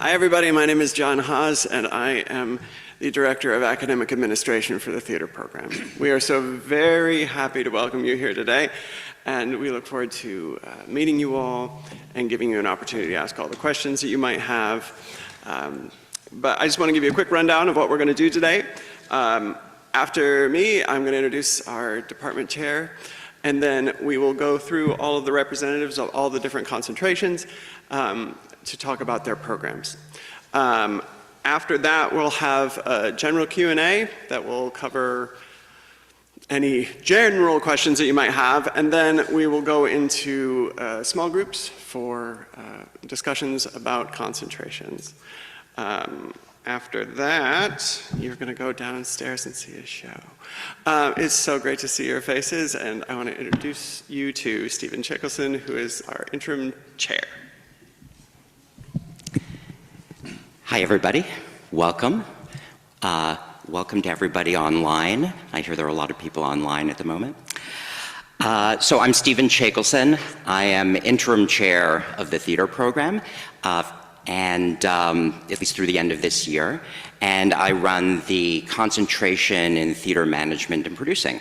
Hi everybody, my name is John Haas and I am the Director of Academic Administration for the theater program. We are so very happy to welcome you here today and we look forward to meeting you all and giving you an opportunity to ask all the questions that you might have. But I just want to give you a quick rundown of what we're going to do today. After me, I'm going to introduce our department chair, and then we will go through all of the representatives of all the different concentrations to talk about their programs. After that, we'll have a general Q&A that will cover any general questions that you might have, and then we will go into small groups for discussions about concentrations. After that, you're going to go downstairs and see a show. It's so great to see your faces, and I want to introduce you to Stephen Chickelson, who is our interim chair. Hi, everybody. Welcome. Welcome to everybody online. I hear there are a lot of people online at the moment. So I'm Stephen Chickelson. I am interim chair of the theater program, and at least through the end of this year. And I run the concentration in theater management and producing.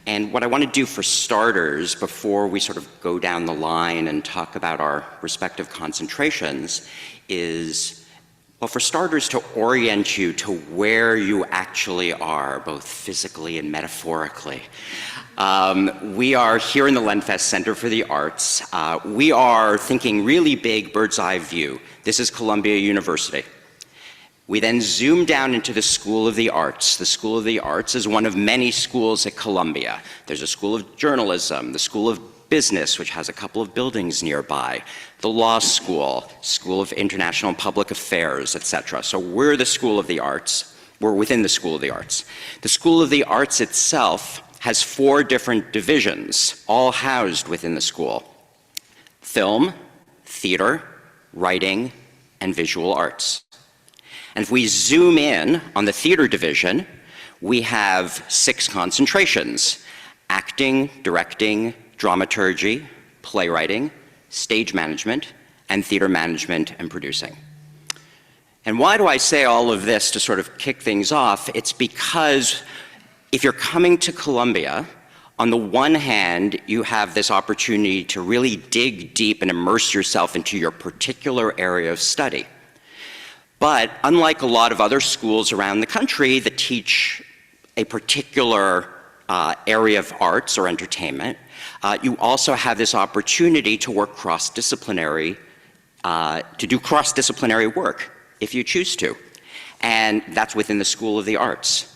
And what I want to do for starters, before we sort of go down the line and talk about our respective concentrations, is, well, for starters, to orient you to where you actually are, both physically and metaphorically. We are here in the Lenfest Center for the Arts. We are thinking really big, bird's eye view. This is Columbia University. We then zoom down into the School of the Arts. The School of the Arts is one of many schools at Columbia. There's a School of Journalism, the School of Business, which has a couple of buildings nearby, the Law School, School of International and Public Affairs, etc. So we're the School of the Arts. We're within the School of the Arts. The School of the Arts itself has 4 different divisions, all housed within the school: film, theater, writing, and visual arts. And if we zoom in on the theater division, we have 6 concentrations: acting, directing, dramaturgy, playwriting, stage management, and theater management and producing. And why do I say all of this to sort of kick things off? It's because if you're coming to Columbia, on the one hand, you have this opportunity to really dig deep and immerse yourself into your particular area of study. But unlike a lot of other schools around the country that teach a particular area of arts or entertainment, you also have this opportunity to work cross-disciplinary, to do cross-disciplinary work if you choose to. And that's within the School of the Arts.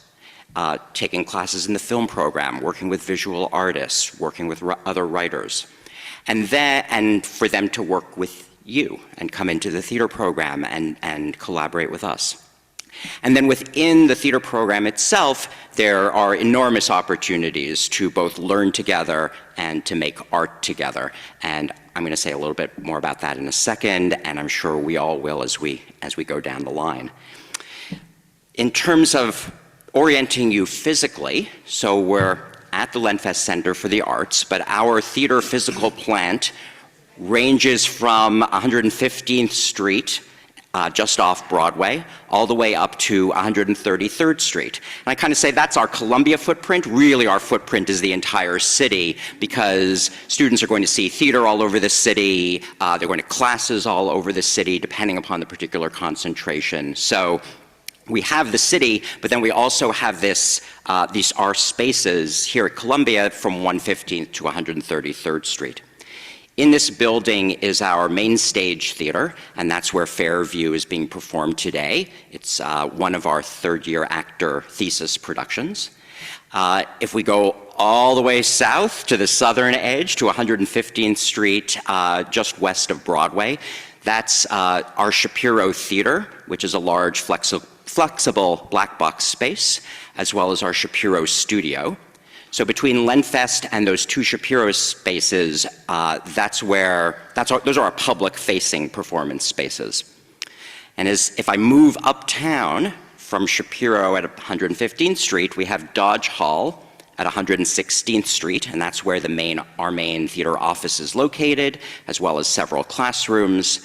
Taking classes in the film program, working with visual artists, working with other writers. And for them to work with you and come into the theater program and collaborate with us. And then within the theater program itself, there are enormous opportunities to both learn together and to make art together. And I'm going to say a little bit more about that in a second, and I'm sure we all will as we go down the line. In terms of orienting you physically, so we're at the Lenfest Center for the Arts, but our theater physical plant ranges from 115th Street, just off Broadway, all the way up to 133rd Street. And I kind of say that's our Columbia footprint. Really, our footprint is the entire city, because students are going to see theater all over the city. They're going to classes all over the city, depending upon the particular concentration. So we have the city, but then we also have these our spaces here at Columbia from 115th to 133rd Street. In this building is our main stage theater, and that's where Fairview is being performed today. It's one of our third-year actor thesis productions. If we go all the way south to the southern edge to 115th Street, just west of Broadway, that's our Shapiro Theater, which is a large flexible black box space, as well as our Shapiro Studio. So between Lenfest and those 2 Shapiro spaces, those are our public-facing performance spaces. And if I move uptown from Shapiro at 115th Street, we have Dodge Hall at 116th Street, and that's where our main theater office is located, as well as several classrooms.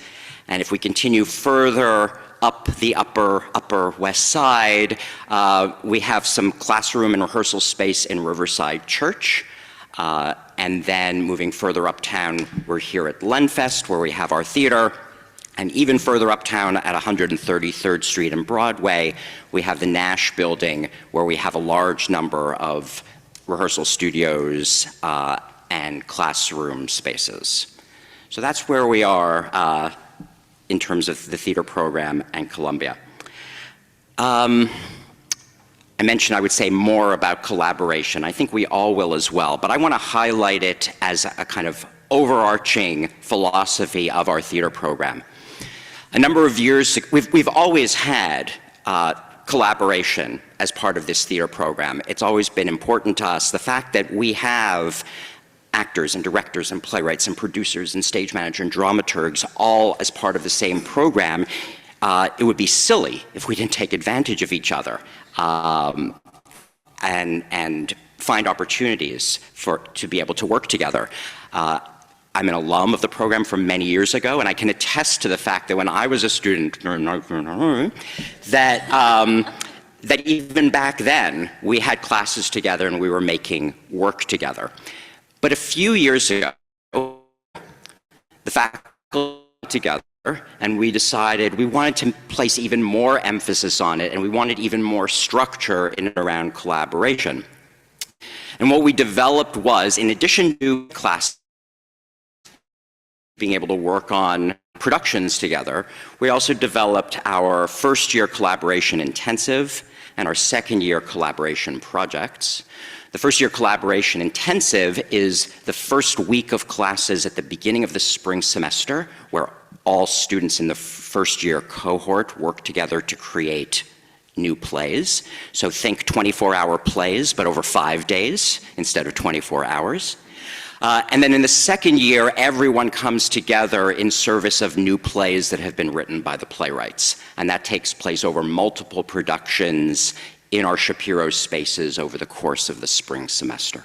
And if we continue further up the upper west side, we have some classroom and rehearsal space in Riverside Church. And then moving further uptown, we're here at Lenfest, where we have our theater. And even further uptown at 133rd Street and Broadway, we have the Nash Building, where we have a large number of rehearsal studios and classroom spaces. So that's where we are in terms of the theater program and Columbia. I mentioned I would say more about collaboration. I think we all will as well, but I want to highlight it as a kind of overarching philosophy of our theater program. A number of years, we've always had collaboration as part of this theater program. It's always been important to us. The fact that we have actors and directors and playwrights and producers and stage manager and dramaturgs all as part of the same program, it would be silly if we didn't take advantage of each other and find opportunities to be able to work together. I'm an alum of the program from many years ago, and I can attest to the fact that when I was a student, that even back then, we had classes together and we were making work together. But a few years ago, the faculty got together and we decided we wanted to place even more emphasis on it, and we wanted even more structure in and around collaboration. And what we developed was, in addition to class being able to work on productions together, we also developed our first-year collaboration intensive and our second-year collaboration projects. The first-year collaboration intensive is the first week of classes at the beginning of the spring semester, where all students in the first-year cohort work together to create new plays. So think 24-hour plays, but over 5 days instead of 24 hours. And then in the second year, everyone comes together in service of new plays that have been written by the playwrights. And that takes place over multiple productions in our Shapiro spaces over the course of the spring semester.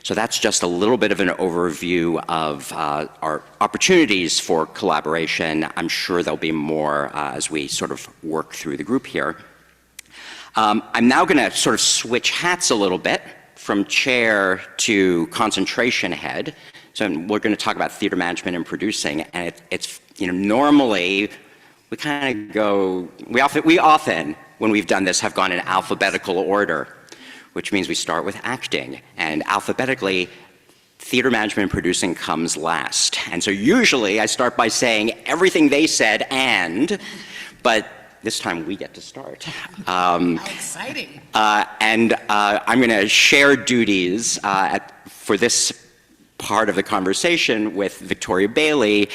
So that's just a little bit of an overview of our opportunities for collaboration. I'm sure there'll be more as we sort of work through the group here. I'm now going to sort of switch hats a little bit from chair to concentration head. So we're going to talk about theater management and producing, and it's normally we kind of go, we often, when we've done this, have gone in alphabetical order, which means we start with acting, and alphabetically, theater management and producing comes last. And so usually I start by saying everything they said but this time we get to start. How exciting. And I'm going to share duties for this part of the conversation with Victoria Bailey,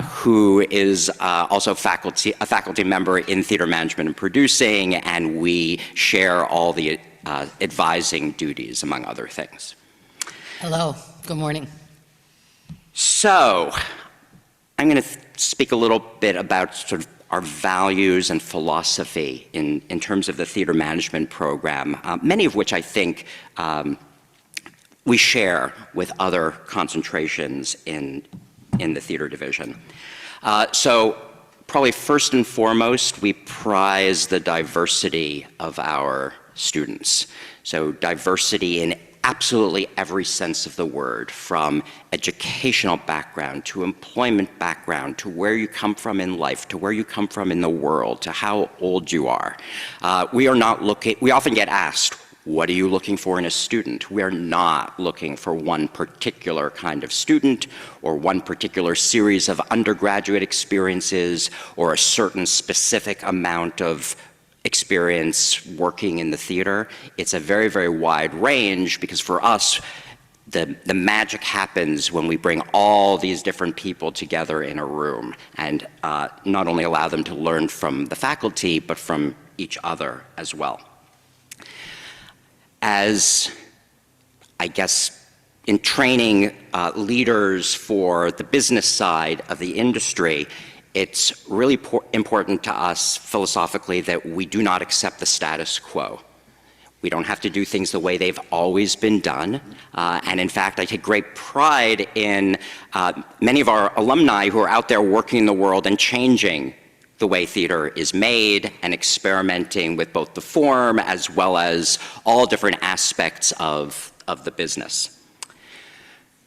who is also a faculty member in theater management and producing, and we share all the advising duties, among other things. Hello, good morning. So I'm going to speak a little bit about sort of our values and philosophy in terms of the theater management program, many of which I think we share with other concentrations in the theater division. So probably first and foremost, we prize the diversity of our students. So diversity in absolutely every sense of the word, from educational background to employment background to where you come from in life to where you come from in the world to how old you are. We often get asked, what are you looking for in a student? We're not looking for one particular kind of student or one particular series of undergraduate experiences or a certain specific amount of experience working in the theater. It's a very, very wide range, because for us, the magic happens when we bring all these different people together in a room and not only allow them to learn from the faculty, but from each other as well. As, I guess, in training leaders for the business side of the industry, it's really important to us philosophically that we do not accept the status quo. We don't have to do things the way they've always been done. And in fact, I take great pride in many of our alumni who are out there working in the world and changing the way theater is made and experimenting with both the form as well as all different aspects of the business.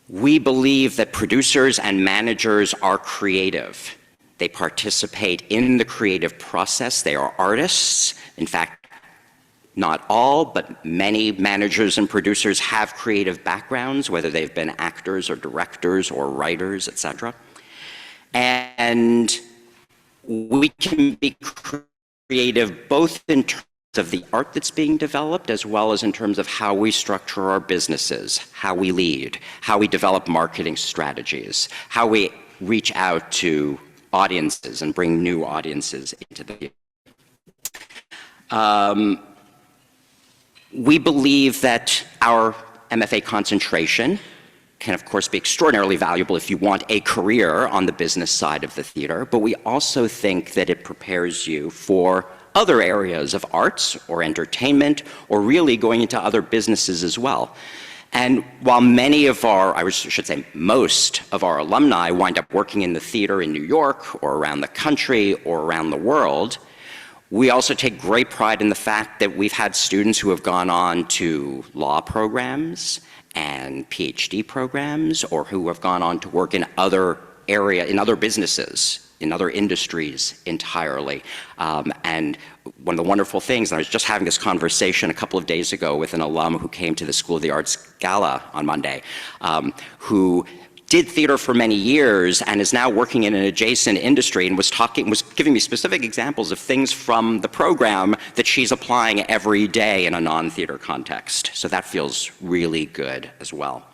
We believe that producers and managers are creative. They participate in the creative process. They are artists. In fact, not all, but many managers and producers have creative backgrounds, whether they've been actors or directors or writers, etc. And we can be creative both in terms of the art that's being developed as well as in terms of how we structure our businesses, how we lead, how we develop marketing strategies, how we reach out to audiences and bring new audiences into the We believe that our MFA concentration can, of course, be extraordinarily valuable if you want a career on the business side of the theater, but we also think that it prepares you for other areas of arts or entertainment or really going into other businesses as well. And while many of our, I should say most of our alumni wind up working in the theater in New York or around the country or around the world, we also take great pride in the fact that we've had students who have gone on to law programs and PhD programs, or who have gone on to work in other businesses, in other industries entirely. And one of the wonderful things, and I was just having this conversation a couple of days ago with an alum who came to the School of the Arts Gala on Monday, who did theater for many years and is now working in an adjacent industry, and was giving me specific examples of things from the program that she's applying every day in a non-theater context. So that feels really good as well.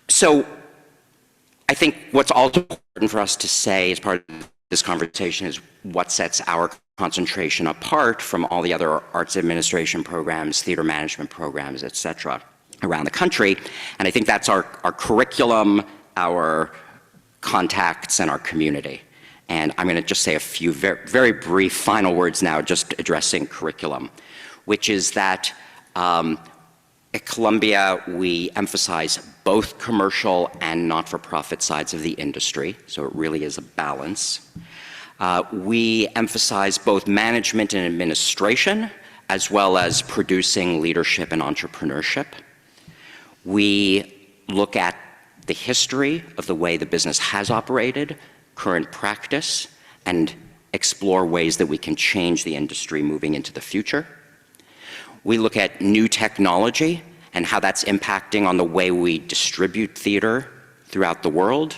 So I think what's also important for us to say as part of this conversation is what sets our concentration apart from all the other arts administration programs, theater management programs, et cetera, around the country. And I think that's our curriculum, our contacts, and our community. And I'm going to just say a few very, very brief final words now, just addressing curriculum, which is that at Columbia, we emphasize both commercial and not-for-profit sides of the industry, so it really is a balance. We emphasize both management and administration, as well as producing leadership and entrepreneurship. We look at the history of the way the business has operated, current practice, and explore ways that we can change the industry moving into the future. We look at new technology and how that's impacting on the way we distribute theater throughout the world,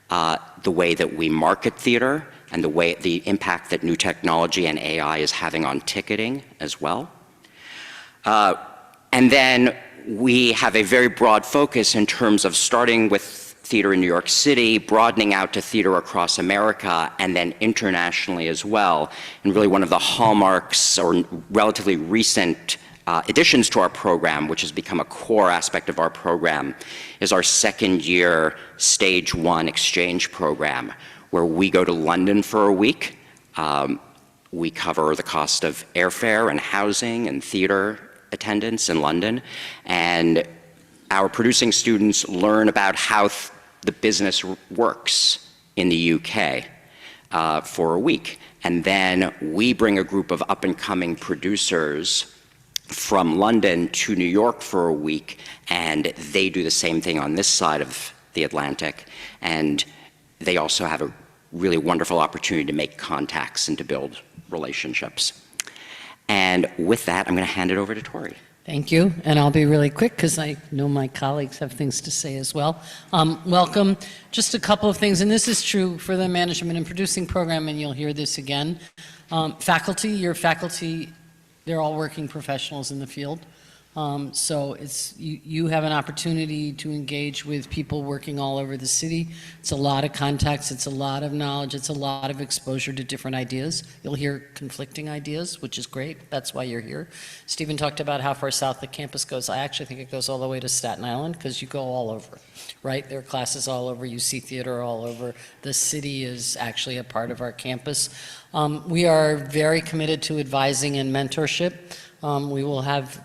the way that we market theater, and the impact that new technology and AI is having on ticketing as well. And then we have a very broad focus in terms of starting with theater in New York City, broadening out to theater across America, and then internationally as well. And really one of the hallmarks or relatively recent additions to our program, which has become a core aspect of our program, is our second-year Stage 1 exchange program, where we go to London for a week. We cover the cost of airfare and housing and theater attendance in London, and our producing students learn about how the business works in the UK for a week. And then we bring a group of up-and-coming producers from London to New York for a week, and they do the same thing on this side of the Atlantic. And they also have a really wonderful opportunity to make contacts and to build relationships. And with that, I'm going to hand it over to Tori. Thank you, and I'll be really quick because I know my colleagues have things to say as well. Welcome. Just a couple of things, and this is true for the management and producing program, and you'll hear this again. Faculty, your faculty, they're all working professionals in the field. So you have an opportunity to engage with people working all over the city. It's a lot of contacts, it's a lot of knowledge, it's a lot of exposure to different ideas. You'll hear conflicting ideas, which is great. That's why you're here. Stephen talked about how far south the campus goes. I actually think it goes all the way to Staten Island because you go all over, right? There are classes all over. You see theater all over. The city is actually a part of our campus. We are very committed to advising and mentorship. We will have,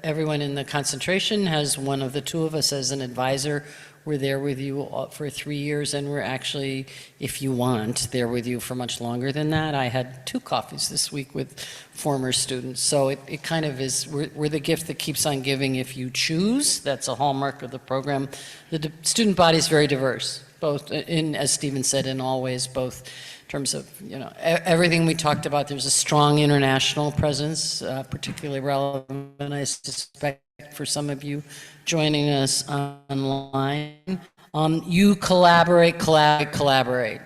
everyone in the concentration has one of the two of us as an advisor. We're there with you for 3 years, and we're actually, if you want, there with you for much longer than that. I had 2 coffees this week with former students. So it kind of is, we're the gift that keeps on giving if you choose. That's a hallmark of the program. The student body is very diverse, both in, as Stephen said, in all ways, both in terms of, everything we talked about. There's a strong international presence, particularly relevant, I suspect, for some of you joining us online. You collaborate.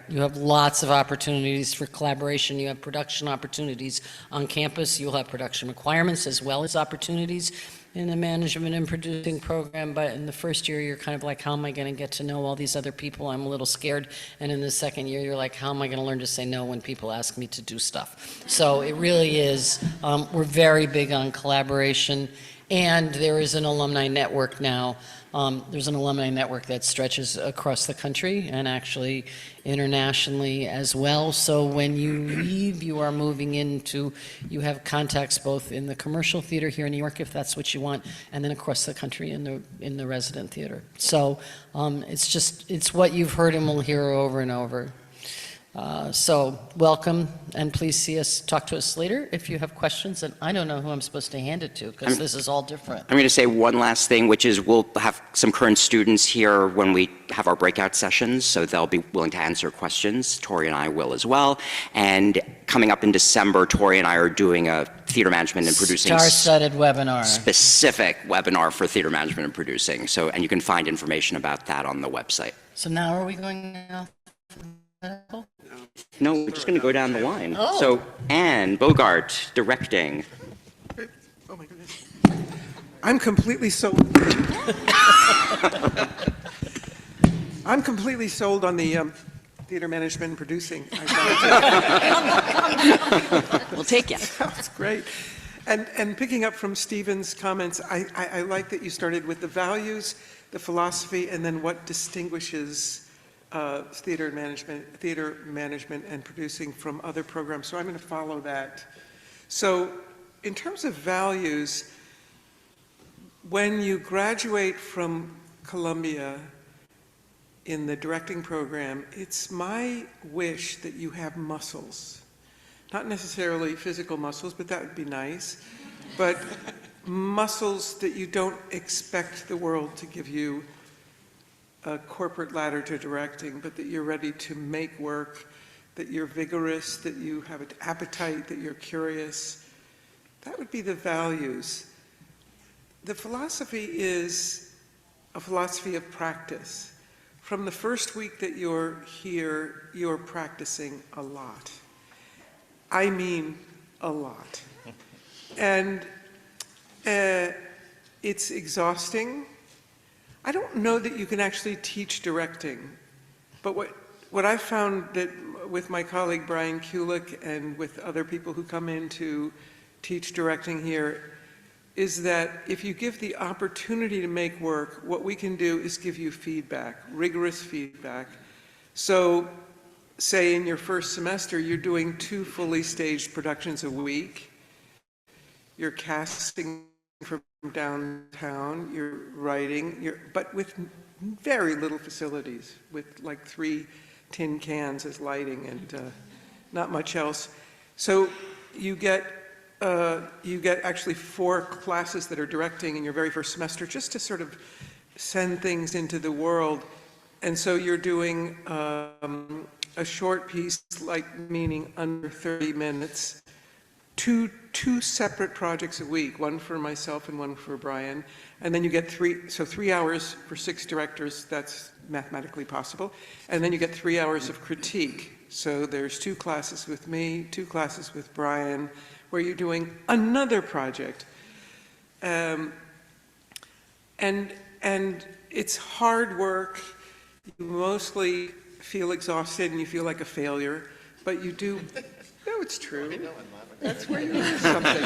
You have lots of opportunities for collaboration. You have production opportunities on campus. You'll have production requirements as well as opportunities in the management and producing program. But in the first year, you're kind of like, how am I going to get to know all these other people? I'm a little scared. And in the second year, you're like, how am I going to learn to say no when people ask me to do stuff? So it really is, we're very big on collaboration. And there is an alumni network now. There's an alumni network that stretches across the country and actually internationally as well. So when you leave, you are moving into, you have contacts both in the commercial theater here in New York, if that's what you want, and then across the country in the resident theater. So it's what you've heard and will hear over and over. So welcome, and please talk to us later if you have questions. And I don't know who I'm supposed to hand it to because this is all different. I'm going to say one last thing, which is we'll have some current students here when we have our breakout sessions, so they'll be willing to answer questions. Tori and I will as well. And coming up in December, Tori and I are doing a theater management and producing star-studded webinar. Specific webinar for theater management and producing. So, and you can find information about that on the website. So now are we going off? No, we're just going to go down the line. Oh. So, Anne Bogart, directing. Oh my goodness. I'm completely sold. I'm completely sold on the theater management and producing. We'll take you. That's great. And picking up from Stephen's comments, I like that you started with the values, the philosophy, and then what distinguishes theater management and producing from other programs. So I'm going to follow that. So in terms of values, when you graduate from Columbia in the directing program, it's my wish that you have muscles. Not necessarily physical muscles, but that would be nice. But muscles that you don't expect the world to give you a corporate ladder to directing, but that you're ready to make work, that you're vigorous, that you have an appetite, that you're curious. That would be the values. The philosophy is a philosophy of practice. From the first week that you're here, you're practicing a lot. I mean a lot. And it's exhausting. I don't know that you can actually teach directing, but what I found that with my colleague Brian Kulick and with other people who come in to teach directing here is that if you give the opportunity to make work, what we can do is give you feedback, rigorous feedback. So say in your first semester, you're doing 2 fully staged productions a week. You're casting from downtown, you're writing, but with very little facilities, with like 3 tin cans as lighting and not much else. So you get actually 4 classes that are directing in your very first semester just to sort of send things into the world. And so you're doing a short piece, like meaning under 30 minutes, two separate projects a week, one for myself and one for Brian. And then you get 3 hours for 6 directors, that's mathematically possible. And then you get 3 hours of critique. So there's 2 classes with me, 2 classes with Brian, where you're doing another project. And it's hard work. You mostly feel exhausted and you feel like a failure, but you do. No, it's true. That's where you learn something.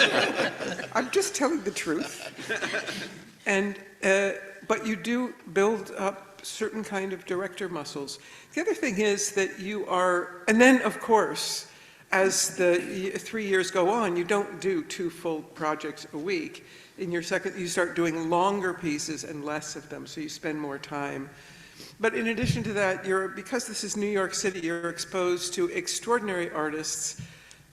I'm just telling the truth. And but you do build up certain kind of director muscles. The other thing is that you are, and then of course, as the 3 years go on, you don't do 2 full projects a week. In your second, you start doing longer pieces and less of them, so you spend more time. But in addition to that, because this is New York City, you're exposed to extraordinary artists,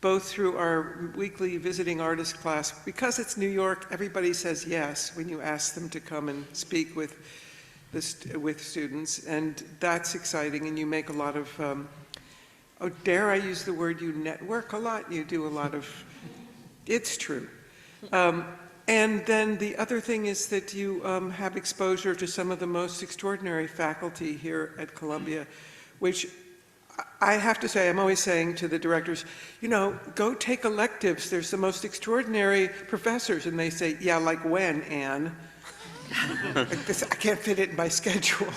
both through our weekly visiting artist class. Because it's New York, everybody says yes when you ask them to come and speak with students, and that's exciting, and you make a lot of, dare I use the word, you network a lot, you do a lot of, it's true. And then the other thing is that you have exposure to some of the most extraordinary faculty here at Columbia, which I have to say, I'm always saying to the directors, you know, go take electives. There's the most extraordinary professors. And they say, yeah, like when, Anne? Like this, I can't fit it in my schedule.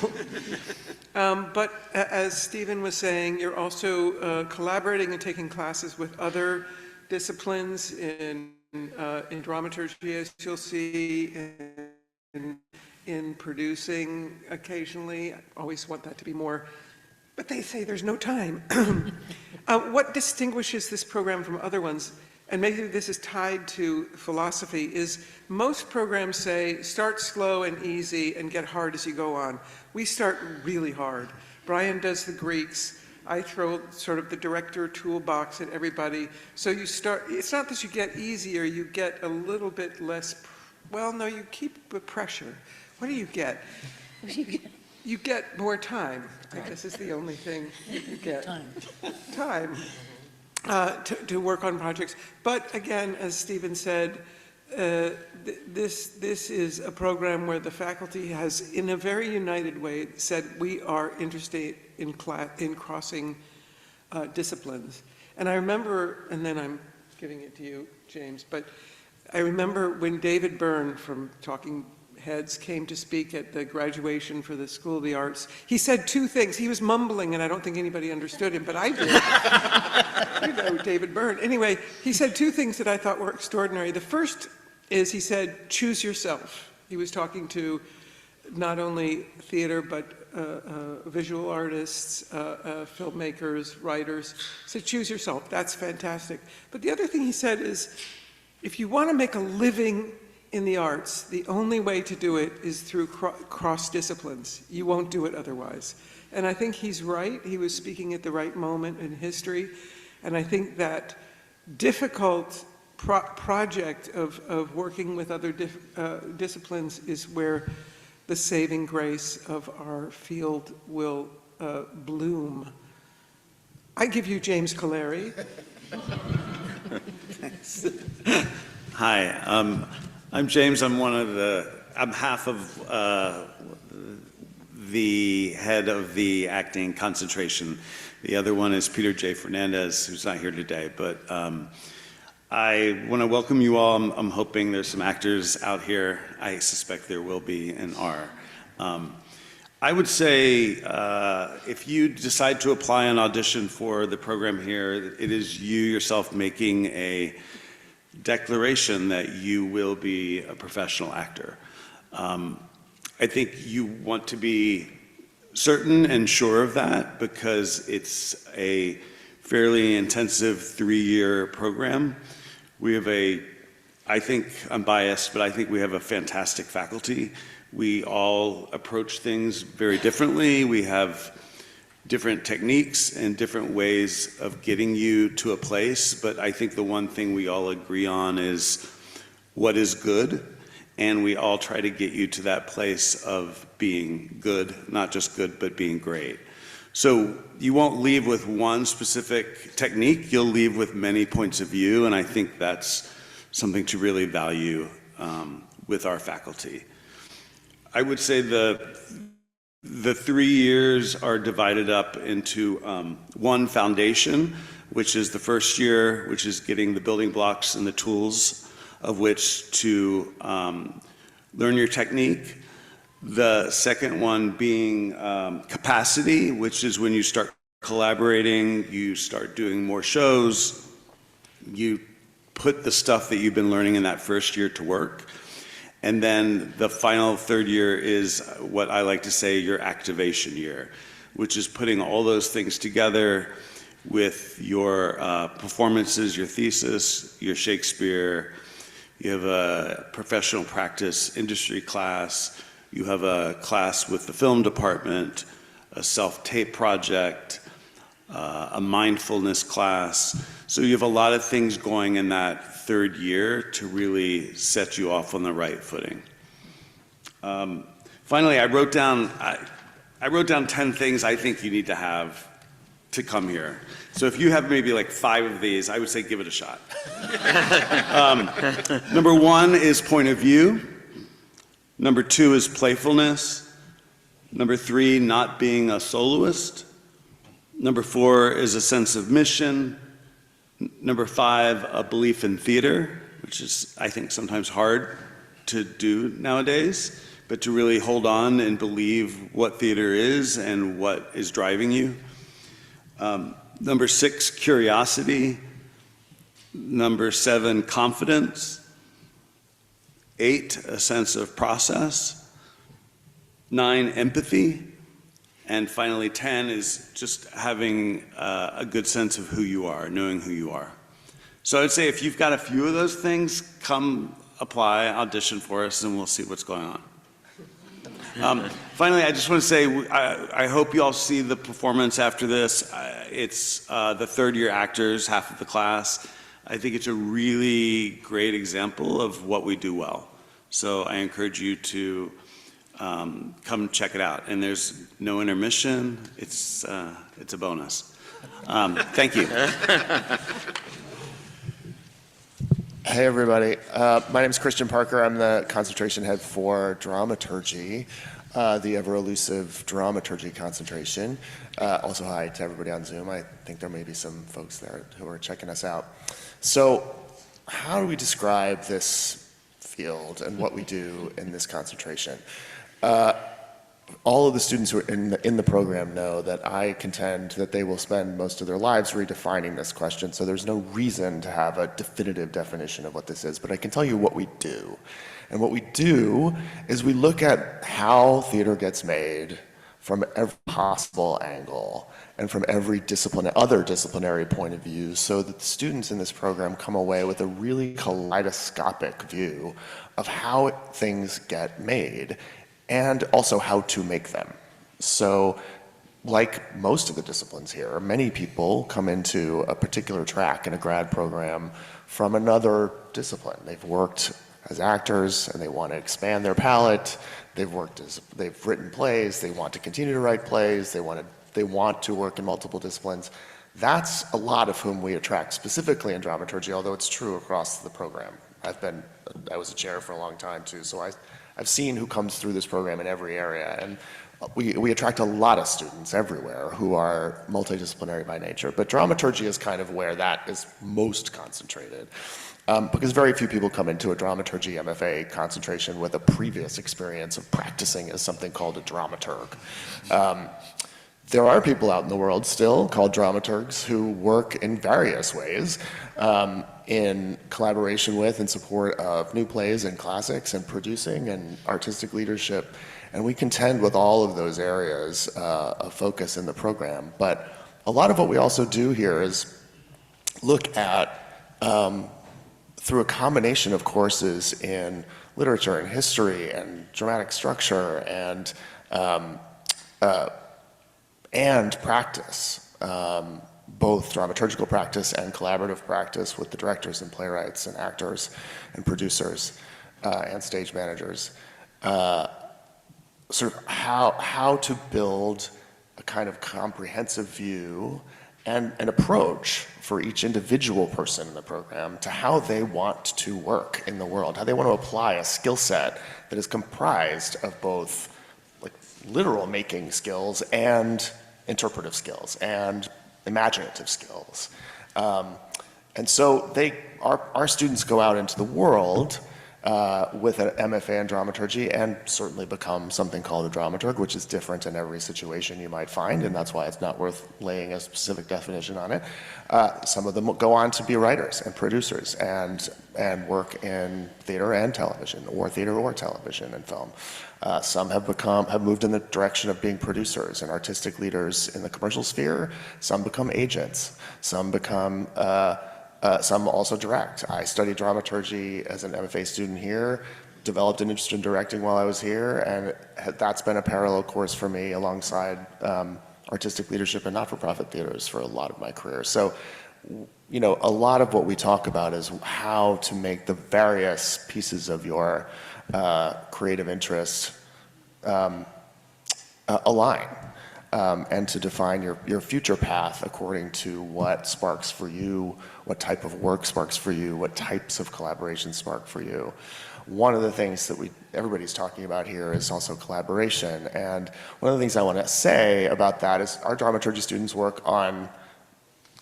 But as Stephen was saying, you're also collaborating and taking classes with other disciplines in dramaturgy, as you'll see, in producing occasionally. I always want that to be more, but they say there's no time. What distinguishes this program from other ones, and maybe this is tied to philosophy, is most programs say start slow and easy and get hard as you go on. We start really hard. Brian does the Greeks. I throw sort of the director toolbox at everybody. So you start, it's not that you get easier, you get a little bit less, well, no, you keep the pressure. What do you get? You get more time. I guess is the only thing you get. Time. To work on projects. But again, as Stephen said, this is a program where the faculty has, in a very united way, said we are interested in crossing disciplines. And I remember, and then I'm giving it to you, James, but I remember when David Byrne from Talking Heads came to speak at the graduation for the School of the Arts. He said 2 things. He was mumbling, and I don't think anybody understood him, but I did. You know, David Byrne. Anyway, he said 2 things that I thought were extraordinary. The first is he said, choose yourself. He was talking to not only theater, but visual artists, filmmakers, writers. He said, choose yourself. That's fantastic. But the other thing he said is, if you want to make a living in the arts, the only way to do it is through cross disciplines. You won't do it otherwise. And I think he's right. He was speaking at the right moment in history. And I think that difficult project of working with other disciplines is where the saving grace of our field will bloom. I give you James Kaleri. Thanks. Hi, I'm James. I'm half of the head of the acting concentration. The other one is Peter J. Fernandez, who's not here today, but I want to welcome you all. I'm hoping there's some actors out here. I suspect there will be and are. I would say if you decide to apply an audition for the program here, it is you yourself making a declaration that you will be a professional actor. I think you want to be certain and sure of that because it's a fairly intensive 3-year program. We have I think I'm biased, but I think we have a fantastic faculty. We all approach things very differently. We have different techniques and different ways of getting you to a place, but I think the one thing we all agree on is what is good, and we all try to get you to that place of being good, not just good, but being great. So you won't leave with one specific technique, you'll leave with many points of view, and I think that's something to really value with our faculty. I would say the 3 years are divided up into one foundation, which is the first year, which is getting the building blocks and the tools of which to learn your technique. The second one being capacity, which is when you start collaborating, you start doing more shows, you put the stuff that you've been learning in that first year to work. And then the final third year is what I like to say your activation year, which is putting all those things together with your performances, your thesis, your Shakespeare. You have a professional practice industry class. You have a class with the film department, a self-tape project, a mindfulness class. So you have a lot of things going in that third year to really set you off on the right footing. Finally, I wrote down 10 things I think you need to have to come here. So if you have maybe like 5 of these, I would say give it a shot. Number 1 is point of view. Number 2 is playfulness. Number 3, not being a soloist. Number 4 is a sense of mission. Number 5, a belief in theater, which is, I think, sometimes hard to do nowadays, but to really hold on and believe what theater is and what is driving you. Number 6, curiosity. Number 7, confidence. 8, a sense of process. 9, empathy. And finally, 10 is just having a good sense of who you are, knowing who you are. So I'd say if you've got a few of those things, come apply, audition for us, and we'll see what's going on. Finally, I just want to say, I hope you all see the performance after this. It's the third-year actors, half of the class. I think it's a really great example of what we do well. So I encourage you to come check it out. And there's no intermission. It's a bonus. Thank you. Hey, everybody. My name is Christian Parker. I'm the concentration head for dramaturgy, the ever-elusive dramaturgy concentration. Also, hi to everybody on Zoom. I think there may be some folks there who are checking us out. So how do we describe this field and what we do in this concentration? All of the students who are in the program know that I contend that they will spend most of their lives redefining this question, so there's no reason to have a definitive definition of what this is, but I can tell you what we do. And what we do is we look at how theater gets made from every possible angle and from every other disciplinary point of view, so that the students in this program come away with a really kaleidoscopic view of how things get made and also how to make them. So, like most of the disciplines here, many people come into a particular track in a grad program from another discipline. They've worked as actors and they want to expand their palette. They've written plays, they want to continue to write plays, they want to work in multiple disciplines. That's a lot of whom we attract, specifically in dramaturgy, although it's true across the program. I was a chair for a long time too, so I've seen who comes through this program in every area, and we attract a lot of students everywhere who are multidisciplinary by nature, but dramaturgy is kind of where that is most concentrated. Because very few people come into a dramaturgy MFA concentration with a previous experience of practicing as something called a dramaturg. There are people out in the world still called dramaturgs who work in various ways in collaboration with and support of new plays and classics and producing and artistic leadership. And we contend with all of those areas of focus in the program. But a lot of what we also do here is look at, through a combination of courses in literature and history and dramatic structure and practice, both dramaturgical practice and collaborative practice with the directors and playwrights and actors and producers and stage managers. Sort of how to build a kind of comprehensive view and an approach for each individual person in the program to how they want to work in the world, how they want to apply a skill set that is comprised of both like literal making skills and interpretive skills and imaginative skills. And so our students go out into the world with an MFA in dramaturgy and certainly become something called a dramaturg, which is different in every situation you might find, and that's why it's not worth laying a specific definition on it. Some of them go on to be writers and producers and work in theater and television, or theater or television and film. Some have moved in the direction of being producers and artistic leaders in the commercial sphere. Some become agents. Some become some also direct. I studied dramaturgy as an MFA student here, developed an interest in directing while I was here, and that's been a parallel course for me alongside artistic leadership in not-for-profit theaters for a lot of my career. So, you know, a lot of what we talk about is how to make the various pieces of your creative interests align. And to define your future path according to what sparks for you, what type of work sparks for you, what types of collaboration spark for you. One of the things that everybody's talking about here is also collaboration. And one of the things I want to say about that is our dramaturgy students work on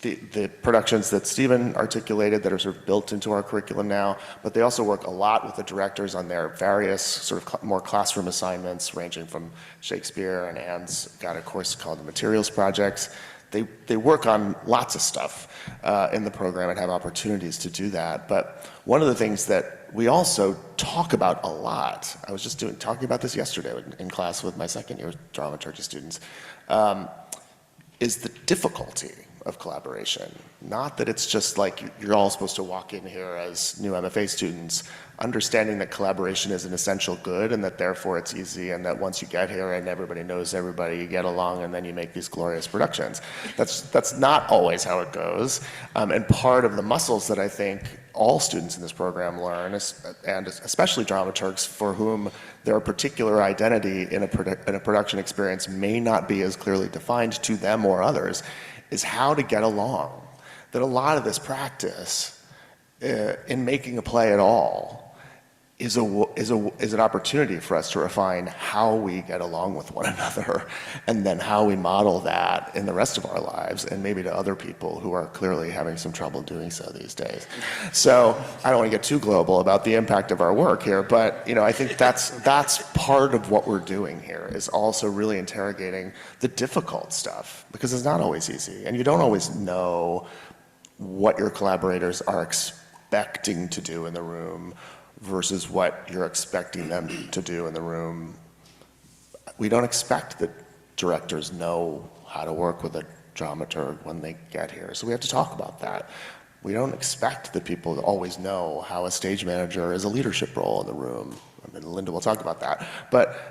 the productions that Stephen articulated that are sort of built into our curriculum now, but they also work a lot with the directors on their various sort of more classroom assignments, ranging from Shakespeare, and Anne's got a course called the Materials Projects. They work on lots of stuff in the program and have opportunities to do that. But one of the things that we also talk about a lot, I was just talking about this yesterday in class with my second year dramaturgy students, is the difficulty of collaboration. Not that it's just like you're all supposed to walk in here as new MFA students, understanding that collaboration is an essential good and that therefore it's easy and that once you get here and everybody knows everybody, you get along and then you make these glorious productions. That's not always how it goes. And part of the muscles that I think all students in this program learn, and especially dramaturgs for whom their particular identity in a production experience may not be as clearly defined to them or others, is how to get along. That a lot of this practice in making a play at all is an opportunity for us to refine how we get along with one another, and then how we model that in the rest of our lives, and maybe to other people who are clearly having some trouble doing so these days. So I don't want to get too global about the impact of our work here, but you know, I think that's part of what we're doing here, is also really interrogating the difficult stuff, because it's not always easy, and you don't always know what your collaborators are expecting to do in the room versus what you're expecting them to do in the room. We don't expect that directors know how to work with a dramaturg when they get here, so we have to talk about that. We don't expect that people always know how a stage manager is a leadership role in the room. I mean, Linda will talk about that, but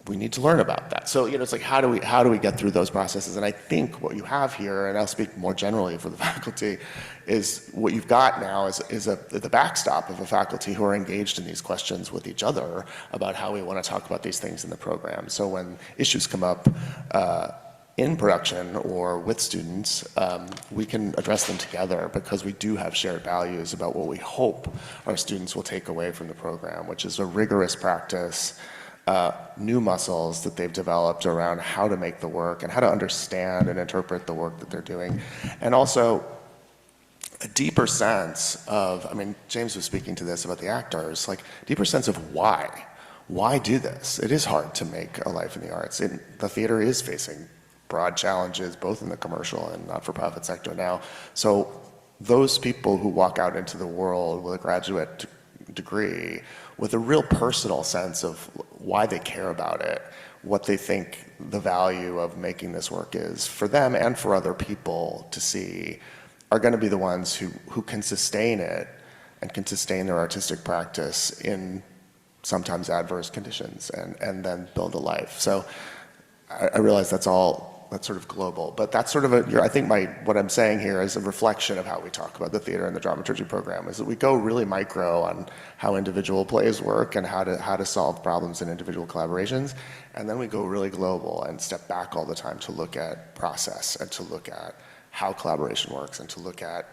we need to learn about that. So, you know, it's like, how do we get through those processes? And I think what you have here, and I'll speak more generally for the faculty, is what you've got now is the backstop of a faculty who are engaged in these questions with each other about how we want to talk about these things in the program. So when issues come up in production or with students, we can address them together, because we do have shared values about what we hope our students will take away from the program, which is a rigorous practice, new muscles that they've developed around how to make the work and how to understand and interpret the work that they're doing. And also a deeper sense of, I mean, James was speaking to this about the actors, like deeper sense of why. Why do this? It is hard to make a life in the arts. The theater is facing broad challenges, both in the commercial and not-for-profit sector now. So those people who walk out into the world with a graduate degree with a real personal sense of why they care about it, what they think the value of making this work is for them and for other people to see, are going to be the ones who can sustain it and can sustain their artistic practice in sometimes adverse conditions and then build a life. So I realize that's sort of global, but that's sort of I think what I'm saying here is a reflection of how we talk about the theater and the dramaturgy program, is that we go really micro on how individual plays work and how to solve problems in individual collaborations, and then we go really global and step back all the time to look at process and to look at how collaboration works and to look at,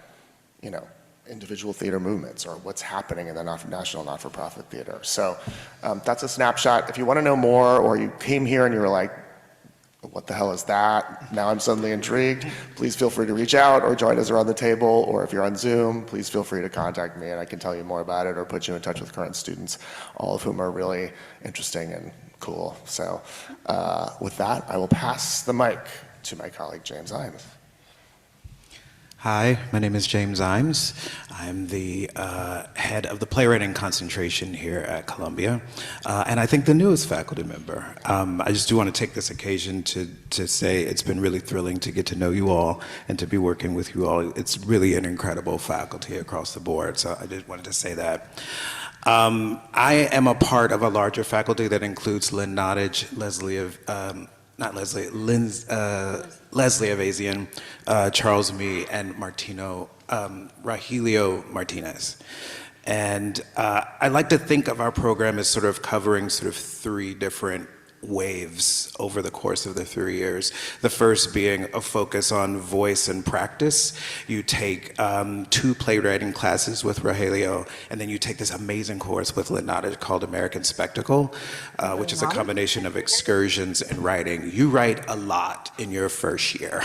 you know, individual theater movements or what's happening in the national not-for-profit theater. So that's a snapshot. If you want to know more, or you came here and you were like, what the hell is that? Now I'm suddenly intrigued. Please feel free to reach out or join us around the table, or if you're on Zoom, please feel free to contact me and I can tell you more about it or put you in touch with current students, all of whom are really interesting and cool. So with that, I will pass the mic to my colleague, James Imes. Hi, my name is James Imes. I'm the head of the playwriting concentration here at Columbia, and I think the newest faculty member. I just do want to take this occasion to say it's been really thrilling to get to know you all and to be working with you all. It's really an incredible faculty across the board, so I just wanted to say that. I am a part of a larger faculty that includes Lynn Nottage, Leslie Avazian, Charles Mee, and Rogelio Martinez. And I like to think of our program as sort of covering sort of three different waves over the course of the 3 years. The first being a focus on voice and practice. You take 2 playwriting classes with Rogelio, and then you take this amazing course with Lynn Nottage called American Spectacle, which is a combination of excursions and writing. You write a lot in your first year.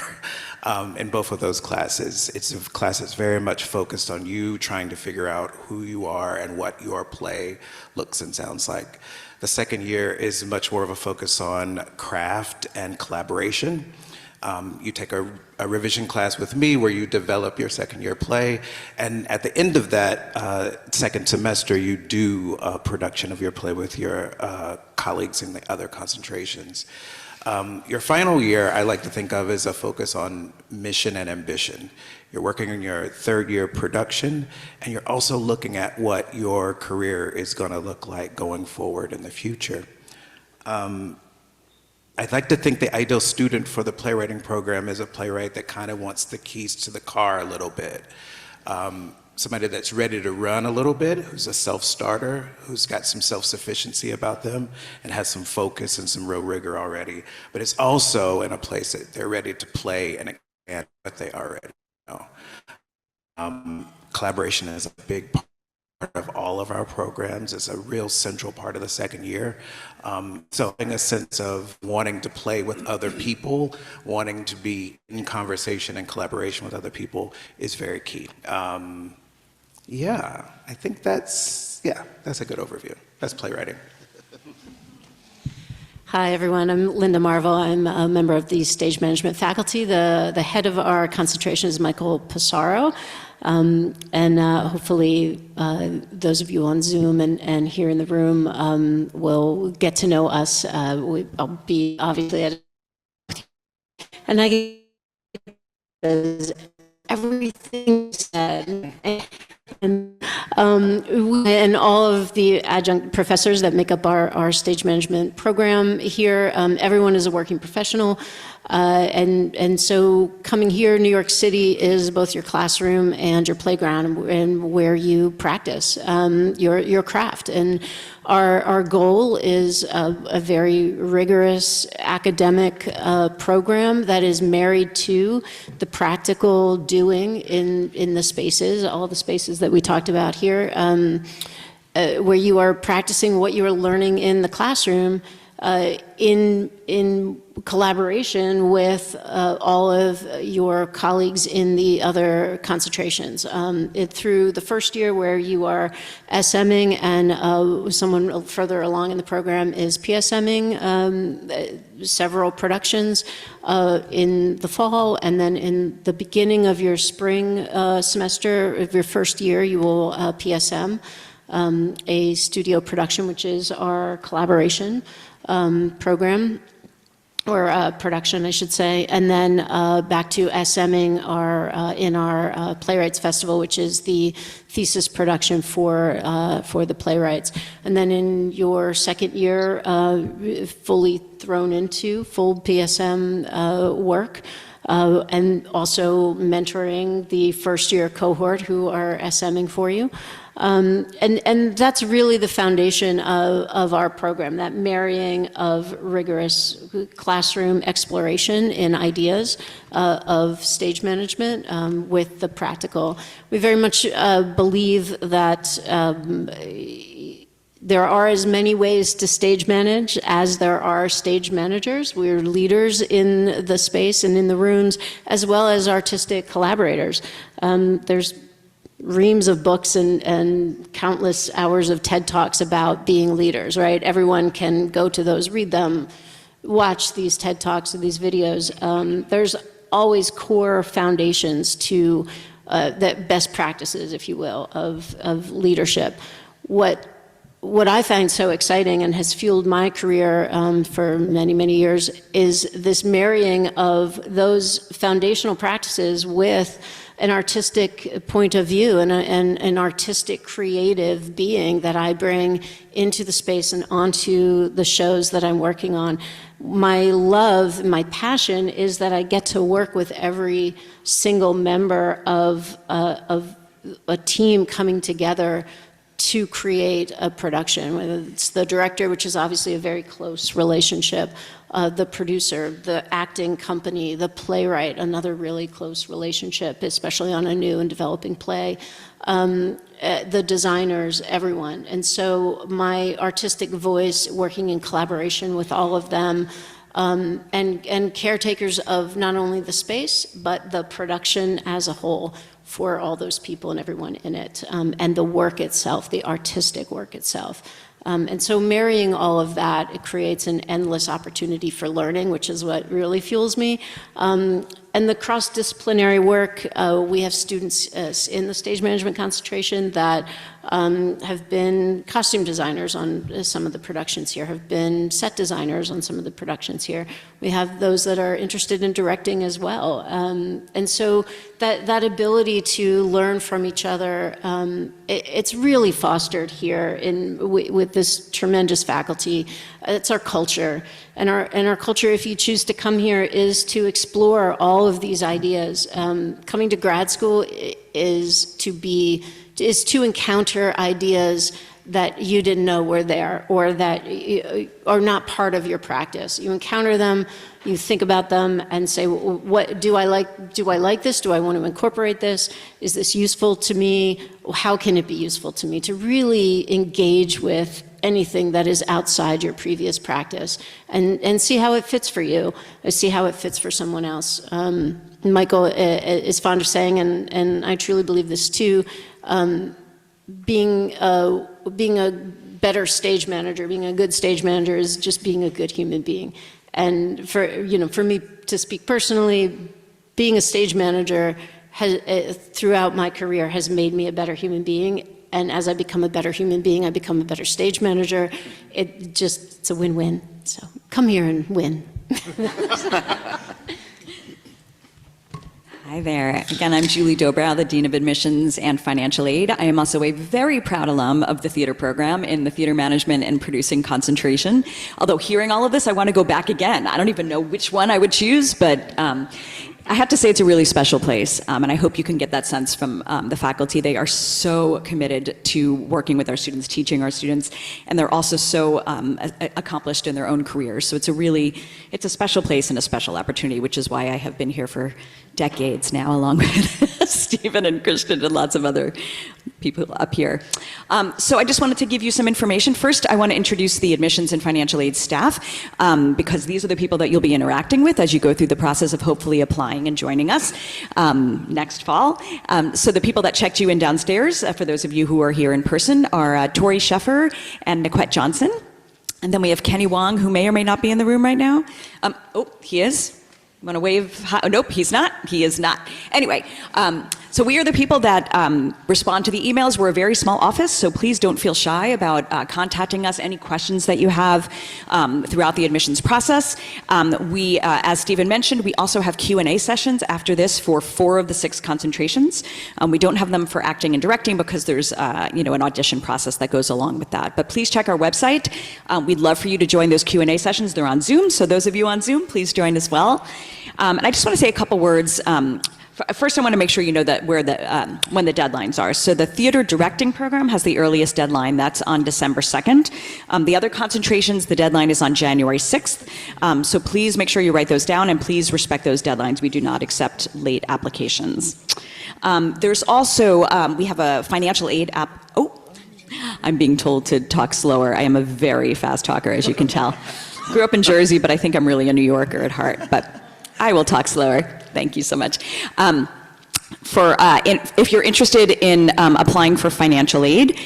In both of those classes. It's a class that's very much focused on you trying to figure out who you are and what your play looks and sounds like. The second year is much more of a focus on craft and collaboration. You take a revision class with me where you develop your second year play, and at the end of that second semester you do a production of your play with your colleagues in the other concentrations. Your final year, I like to think of as a focus on mission and ambition. You're working on your third year production, and you're also looking at what your career is going to look like going forward in the future. I'd like to think the ideal student for the playwriting program is a playwright that kind of wants the keys to the car a little bit. Somebody that's ready to run a little bit, who's a self-starter, who's got some self-sufficiency about them, and has some focus and some real rigor already. But it's also in a place that they're ready to play and expand what they already know. Collaboration is a big part of all of our programs. It's a real central part of the second year. So having a sense of wanting to play with other people, wanting to be in conversation and collaboration with other people is very key. Yeah, I think that's a good overview. That's playwriting. Hi, everyone. I'm Linda Marvel. I'm a member of the stage management faculty. The head of our concentration is Michael Passaro. And hopefully those of you on Zoom and here in the room will get to know us. I'll be obviously at and I everything said. And all of the adjunct professors that make up our stage management program here, everyone is a working professional. And so coming here, New York City is both your classroom and your playground and where you practice your craft. And our goal is a very rigorous academic program that is married to the practical doing in the spaces, all the spaces that we talked about here, where you are practicing what you are learning in the classroom in collaboration with all of your colleagues in the other concentrations. Through the first year where you are SMing and someone further along in the program is PSMing several productions in the fall, and then in the beginning of your spring semester of your first year you will PSM a studio production, which is our collaboration program, or production, I should say, and then back to SMing in our Playwrights Festival, which is the thesis production for the playwrights. And then in your second year, fully thrown into full PSM work, and also mentoring the first year cohort who are SMing for you. And that's really the foundation of our program, that marrying of rigorous classroom exploration in ideas of stage management with the practical. We very much believe that there are as many ways to stage manage as there are stage managers. We're leaders in the space and in the rooms, as well as artistic collaborators. There's reams of books and countless hours of TED Talks about being leaders, right? Everyone can go to those, read them, watch these TED Talks or these videos. There's always core foundations to the best practices, if you will, of leadership. What I find so exciting and has fueled my career for many, many years is this marrying of those foundational practices with an artistic point of view and an artistic creative being that I bring into the space and onto the shows that I'm working on. My love, my passion is that I get to work with every single member of a team coming together to create a production, whether it's the director, which is obviously a very close relationship, the producer, the acting company, the playwright, another really close relationship, especially on a new and developing play, the designers, everyone. And so my artistic voice, working in collaboration with all of them, and caretakers of not only the space, but the production as a whole, for all those people and everyone in it, and the work itself, the artistic work itself. And so marrying all of that, it creates an endless opportunity for learning, which is what really fuels me. And the cross-disciplinary work, we have students in the stage management concentration that have been costume designers on some of the productions here, have been set designers on some of the productions here. We have those that are interested in directing as well. And so that ability to learn from each other, it's really fostered here with this tremendous faculty. It's our culture. And our culture, if you choose to come here, is to explore all of these ideas. Coming to grad school is to encounter ideas that you didn't know were there or that are not part of your practice. You encounter them, you think about them and say, what do I like? Do I like this? Do I want to incorporate this? Is this useful to me? How can it be useful to me? To really engage with anything that is outside your previous practice and see how it fits for you, see how it fits for someone else. Michael is fond of saying, and I truly believe this too, being a better stage manager, being a good stage manager is just being a good human being. And for me to speak personally, being a stage manager throughout my career has made me a better human being. And as I become a better human being, I become a better stage manager. It's a win-win. So come here and win. Hi there. Again, I'm Julie Dobrow, the Dean of Admissions and Financial Aid. I am also a very proud alum of the theater program in the theater management and producing concentration. Although hearing all of this, I want to go back again. I don't even know which one I would choose, but I have to say it's a really special place, and I hope you can get that sense from the faculty. They are so committed to working with our students, teaching our students, and they're also so accomplished in their own careers. So it's a special place and a special opportunity, which is why I have been here for decades now, along with Stephen and Christian and lots of other people up here. So I just wanted to give you some information. First, I want to introduce the admissions and financial aid staff, because these are the people that you'll be interacting with as you go through the process of hopefully applying and joining us next fall. So the people that checked you in downstairs, for those of you who are here in person, are Tori Sheffer and Niquette Johnson. And then we have Kenny Wong, who may or may not be in the room right now. Oh, he is. Want to wave? Oh, nope, he's not. He is not. Anyway, so we are the people that respond to the emails. We're a very small office, so please don't feel shy about contacting us. Any questions that you have throughout the admissions process. We, as Stephen mentioned, we also have Q&A sessions after this for 4 of the 6 concentrations. We don't have them for acting and directing because there's an audition process that goes along with that. But please check our website. We'd love for you to join those Q&A sessions. They're on Zoom, so those of you on Zoom, please join as well. And I just want to say a couple words. First, I want to make sure you know that when the deadlines are. So the theater directing program has the earliest deadline. That's on December 2nd. The other concentrations, the deadline is on January 6th. So please make sure you write those down and please respect those deadlines. We do not accept late applications. There's also, we have a financial aid app. Oh. I'm being told to talk slower. I am a very fast talker, as you can tell. Grew up in Jersey, but I think I'm really a New Yorker at heart, but I will talk slower. Thank you so much. If you're interested in applying for financial aid,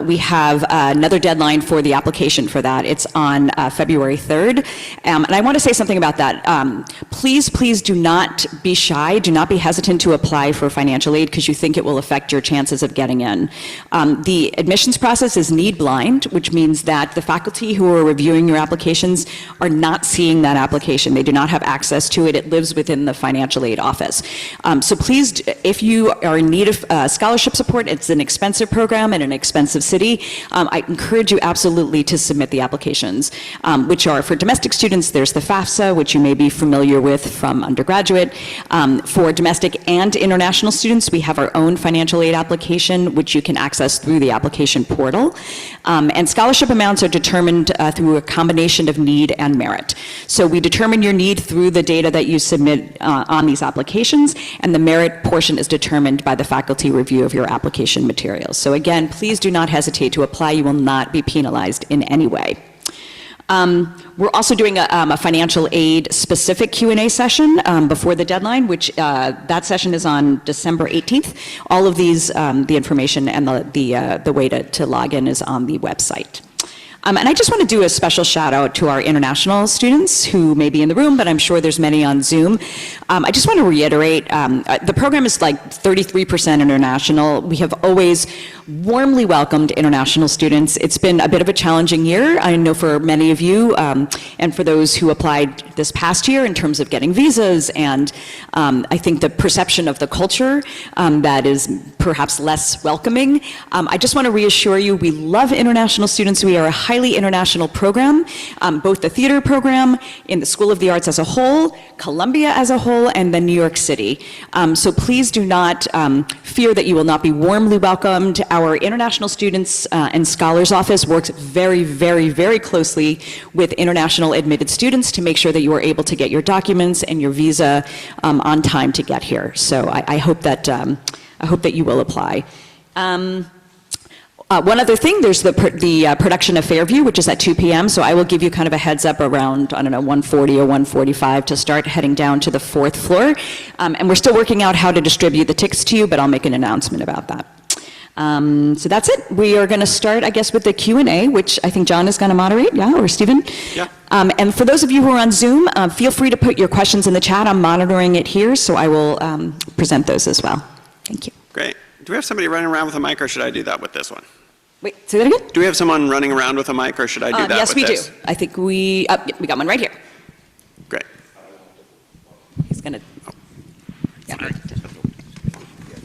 we have another deadline for the application for that. It's on February 3rd. And I want to say something about that. Please do not be shy. Do not be hesitant to apply for financial aid because you think it will affect your chances of getting in. The admissions process is need blind, which means that the faculty who are reviewing your applications are not seeing that application. They do not have access to it. It lives within the financial aid office. So please, if you are in need of scholarship support, it's an expensive program in an expensive city. I encourage you absolutely to submit the applications, which are for domestic students. There's the FAFSA, which you may be familiar with from undergraduate. For domestic and international students, we have our own financial aid application, which you can access through the application portal. And scholarship amounts are determined through a combination of need and merit. So we determine your need through the data that you submit on these applications, and the merit portion is determined by the faculty review of your application materials. So again, please do not hesitate to apply. You will not be penalized in any way. We're also doing a financial aid specific Q&A session before the deadline, which that session is on December 18th. All of these, the information and the way to log in is on the website. And I just want to do a special shout out to our international students who may be in the room, but I'm sure there's many on Zoom. I just want to reiterate, the program is like 33% international. We have always warmly welcomed international students. It's been a bit of a challenging year, I know, for many of you, and for those who applied this past year in terms of getting visas, and I think the perception of the culture that is perhaps less welcoming. I just want to reassure you, we love international students. We are a highly international program, both the theater program, in the School of the Arts as a whole, Columbia as a whole, and then New York City. So please do not fear that you will not be warmly welcomed. Our international students and scholars office works very, very, very closely with international admitted students to make sure that you are able to get your documents and your visa on time to get here. So I hope that you will apply. One other thing, there's the production of Fairview, which is at 2 p.m., so I will give you kind of a heads up around, I don't know, 1:40 or 1:45 to start heading down to the 4th floor. And we're still working out how to distribute the tickets to you, but I'll make an announcement about that. So that's it. We are going to start, I guess, with the Q&A, which I think John is going to moderate, yeah, or Stephen? Yeah. And for those of you who are on Zoom, feel free to put your questions in the chat. I'm monitoring it here, so I will present those as well. Thank you. Great. Do we have somebody running around with a mic, or should I do that with this one? Wait, say that again? Do we have someone running around with a mic, or should I do that yes, with this? Yes, we do. I think we got one right here. Great. He's going to... Yeah.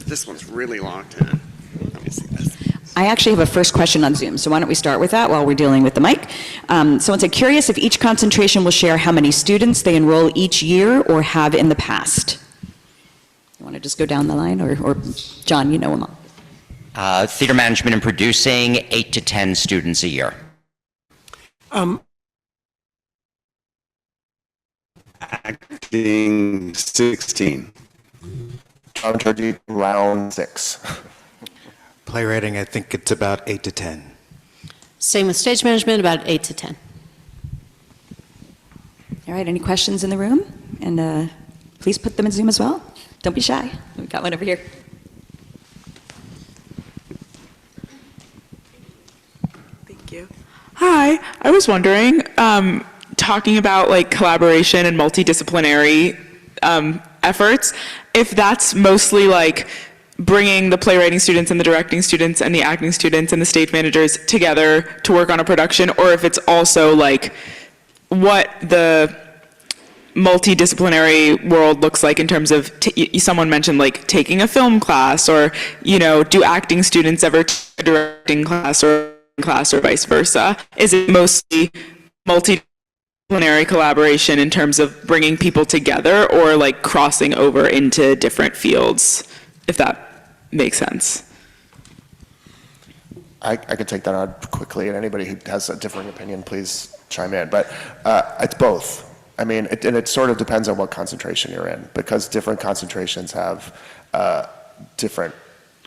This one's really locked in. Let me see this. I actually have a first question on Zoom, so why don't we start with that while we're dealing with the mic. Someone said, curious if each concentration will share how many students they enroll each year or have in the past. You want to just go down the line, or John, you know them all. Theater management and producing, 8 to 10 students a year. Acting, 16. Dramaturgy, round 6. Playwriting, I think it's about 8 to 10. Same with stage management, about 8 to 10. All right, any questions in the room? And please put them in Zoom as well. Don't be shy. We've got one over here. Thank you. Hi, I was wondering, talking about like collaboration and multidisciplinary efforts, if that's mostly like bringing the playwriting students and the directing students and the acting students and the stage managers together to work on a production, or if it's also like what the multidisciplinary world looks like in terms of, someone mentioned like taking a film class, or, you know, do acting students ever take a directing class or vice versa? Is it mostly multidisciplinary collaboration in terms of bringing people together, or like crossing over into different fields, if that makes sense? I could take that on quickly, and anybody who has a differing opinion, please chime in. But it's both. I mean, and it sort of depends on what concentration you're in, because different concentrations have different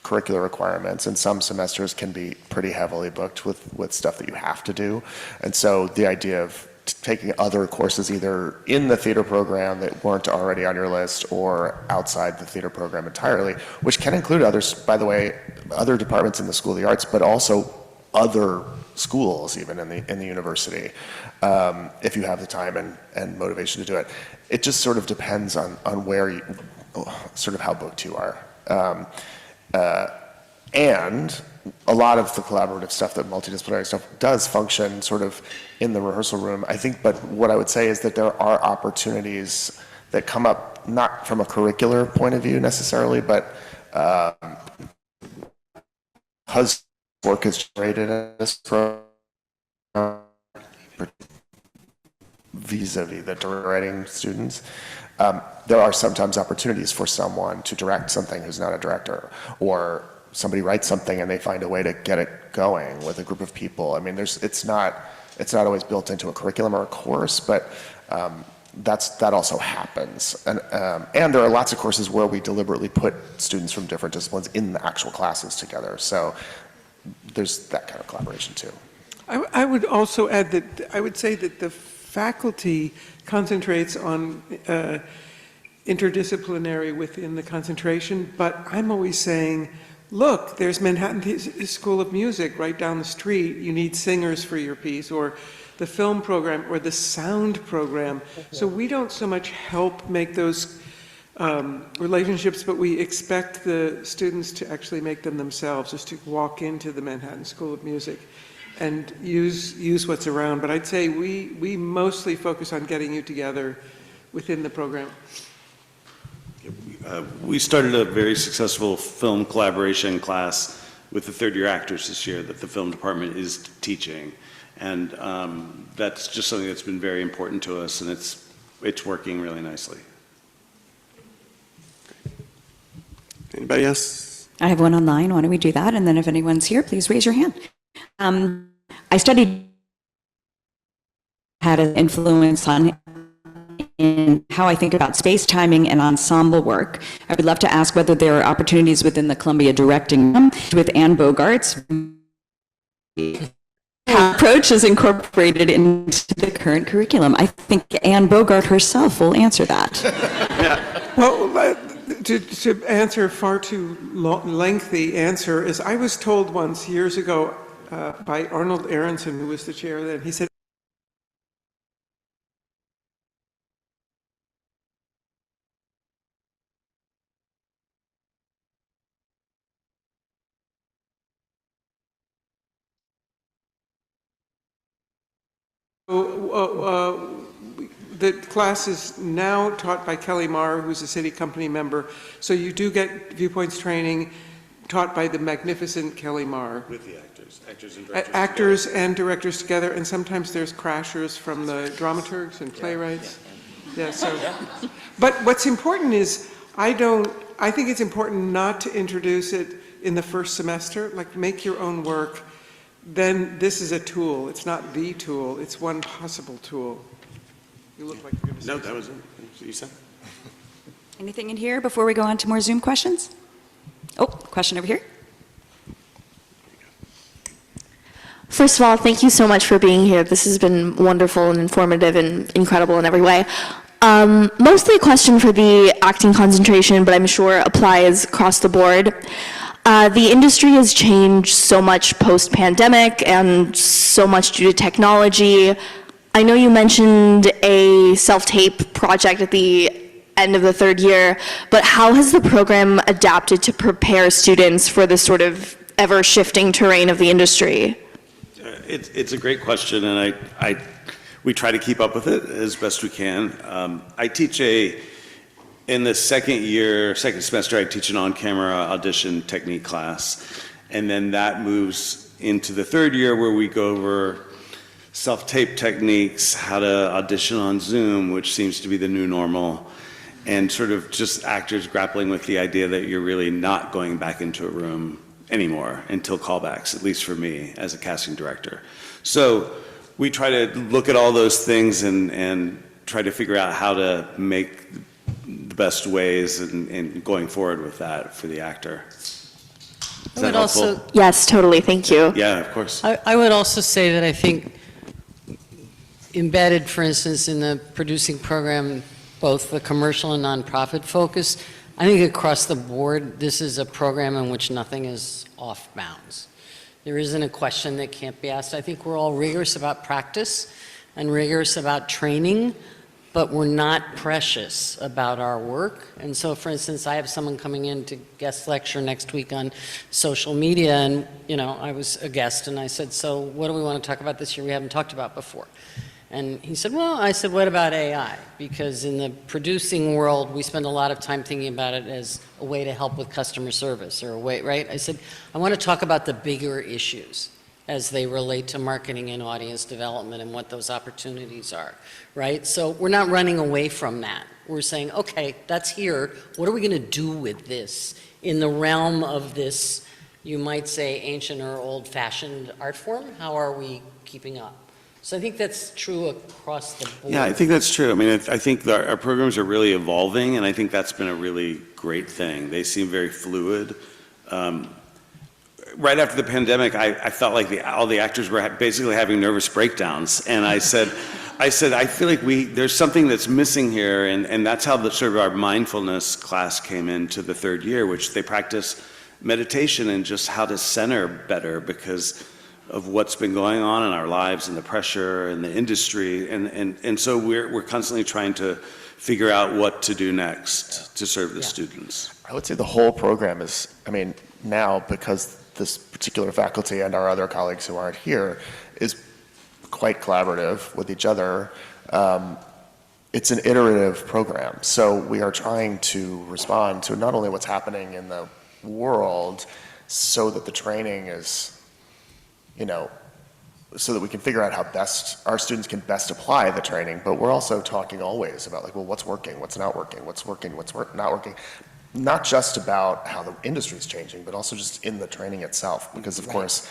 curricular requirements, and some semesters can be pretty heavily booked with stuff that you have to do. And so the idea of taking other courses either in the theater program that weren't already on your list or outside the theater program entirely, which can include others, by the way, other departments in the School of the Arts, but also other schools even in the university, if you have the time and motivation to do it. It just sort of depends on where you, sort of how booked you are. And a lot of the collaborative stuff, that multidisciplinary stuff, does function sort of in the rehearsal room, I think. But what I would say is that there are opportunities that come up, not from a curricular point of view necessarily, but because work is generated in this program vis-a-vis the directing students, there are sometimes opportunities for someone to direct something who's not a director, or somebody writes something and they find a way to get it going with a group of people. I mean, it's not always built into a curriculum or a course, but that also happens. And there are lots of courses where we deliberately put students from different disciplines in the actual classes together. So there's that kind of collaboration too. I would also add that I would say that the faculty concentrates on interdisciplinary within the concentration, but I'm always saying, look, there's Manhattan School of Music right down the street. You need singers for your piece, or the film program, or the sound program. So we don't so much help make those relationships, but we expect the students to actually make them themselves, just to walk into the Manhattan School of Music and use what's around. But I'd say we mostly focus on getting you together within the program. We started a very successful film collaboration class with the third-year actors this year that the film department is teaching. And that's just something that's been very important to us, and it's working really nicely. Anybody else? I have one online. Why don't we do that? And then if anyone's here, please raise your hand. I studied, had an influence on in how I think about space timing and ensemble work. I would love to ask whether there are opportunities within the Columbia directing room with Anne Bogart's approach is incorporated into the current curriculum. I think Anne Bogart herself will answer that. Yeah. Well, to answer a far too lengthy answer is, I was told once years ago by Arnold Aronson, who was the chair then, he said, the class is now taught by Kelly Marr, who's a city company member. So you do get viewpoints training taught by the magnificent Kelly Marr. With the actors and directors. Actors and directors together, and sometimes there's crashers from the dramaturgs and playwrights. Yeah, so. But what's important is, I think it's important not to introduce it in the first semester, like make your own work. Then this is a tool. It's not the tool. It's one possible tool. You look like you're going to say No, that was it. You said. Anything in here before we go on to more Zoom questions? Oh, question over here. First of all, thank you so much for being here. This has been wonderful and informative and incredible in every way. Mostly a question for the acting concentration, but I'm sure applies across the board. The industry has changed so much post-pandemic and so much due to technology. I know you mentioned a self-tape project at the end of the third year, but how has the program adapted to prepare students for this sort of ever-shifting terrain of the industry? It's a great question, and we try to keep up with it as best we can. I teach in the second semester, I teach an on-camera audition technique class, and then that moves into the third year where we go over self-tape techniques, how to audition on Zoom, which seems to be the new normal, and sort of just actors grappling with the idea that you're really not going back into a room anymore until callbacks, at least for me as a casting director. So we try to look at all those things and try to figure out how to make the best ways and going forward with that for the actor. Is that helpful? Yes, totally. Thank you. Yeah, of course. I would also say that I think embedded, for instance, in the producing program, both the commercial and nonprofit focus, I think across the board, this is a program in which nothing is off bounds. There isn't a question that can't be asked. I think we're all rigorous about practice and rigorous about training, but we're not precious about our work. And so, for instance, I have someone coming in to guest lecture next week on social media, and, you know, I was a guest, and I said, so what do we want to talk about this year we haven't talked about before? And he said, well, I said, what about AI? Because in the producing world, we spend a lot of time thinking about it as a way to help with customer service or a way, right? I said, I want to talk about the bigger issues as they relate to marketing and audience development and what those opportunities are, right? So we're not running away from that. We're saying, okay, that's here. What are we going to do with this in the realm of this, you might say, ancient or old-fashioned art form? How are we keeping up? So I think that's true across the board. Yeah, I think that's true. I mean, I think our programs are really evolving, and I think that's been a really great thing. They seem very fluid. Right after the pandemic, I felt like all the actors were basically having nervous breakdowns, and I said, I feel like there's something that's missing here, and that's how sort of our mindfulness class came into the third year, which they practice meditation and just how to center better because of what's been going on in our lives and the pressure and the industry. And so we're constantly trying to figure out what to do next to serve the students. I would say the whole program is, I mean, now because this particular faculty and our other colleagues who aren't here is quite collaborative with each other. It's an iterative program. So we are trying to respond to not only what's happening in the world so that the training is, you know, so that we can figure out how best our students can best apply the training, but we're also talking always about like, well, what's working, what's not working, what's working, what's not working, not just about how the industry is changing, but also just in the training itself, because of course,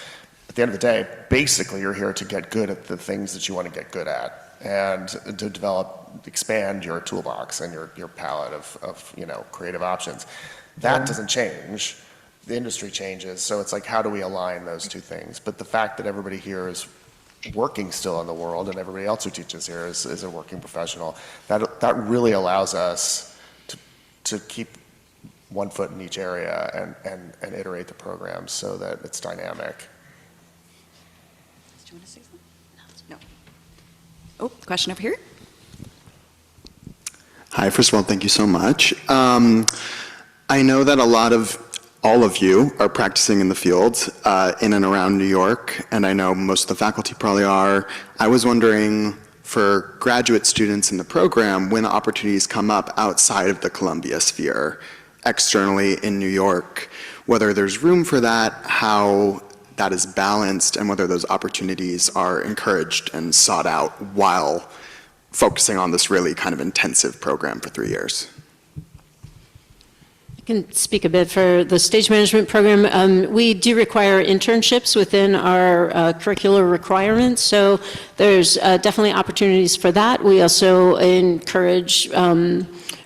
at the end of the day, basically you're here to get good at the things that you want to get good at and to expand your toolbox and your palette of you know, creative options. That doesn't change. The industry changes, so it's like, how do we align those two things? But the fact that everybody here is working still in the world and everybody else who teaches here is a working professional, that really allows us to keep one foot in each area and iterate the program so that it's dynamic. Do you want to say something? No. Oh, question over here. Hi, first of all, thank you so much. I know that all of you are practicing in the field in and around New York, and I know most of the faculty probably are. I was wondering, for graduate students in the program, when opportunities come up outside of the Columbia sphere, externally in New York, whether there's room for that, how that is balanced, and whether those opportunities are encouraged and sought out while focusing on this really kind of intensive program for 3 years. I can speak a bit for the stage management program. We do require internships within our curricular requirements, so there's definitely opportunities for that. We also encourage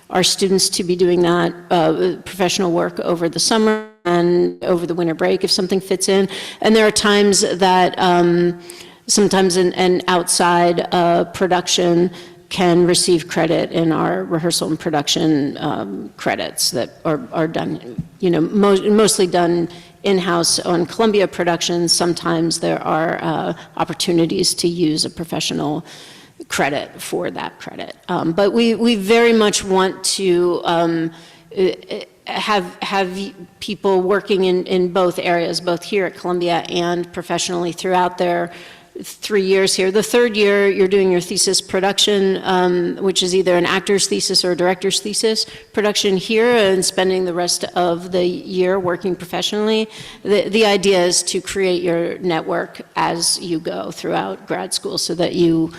our students to be doing that professional work over the summer and over the winter break if something fits in. And there are times that sometimes an outside production can receive credit in our rehearsal and production credits that are done, you know, mostly done in-house on Columbia productions. Sometimes there are opportunities to use a professional credit for that credit. But we very much want to have people working in both areas, both here at Columbia and professionally throughout their 3 years here. The third year, you're doing your thesis production, which is either an actor's thesis or a director's thesis production here, and spending the rest of the year working professionally. The idea is to create your network as you go throughout grad school so that you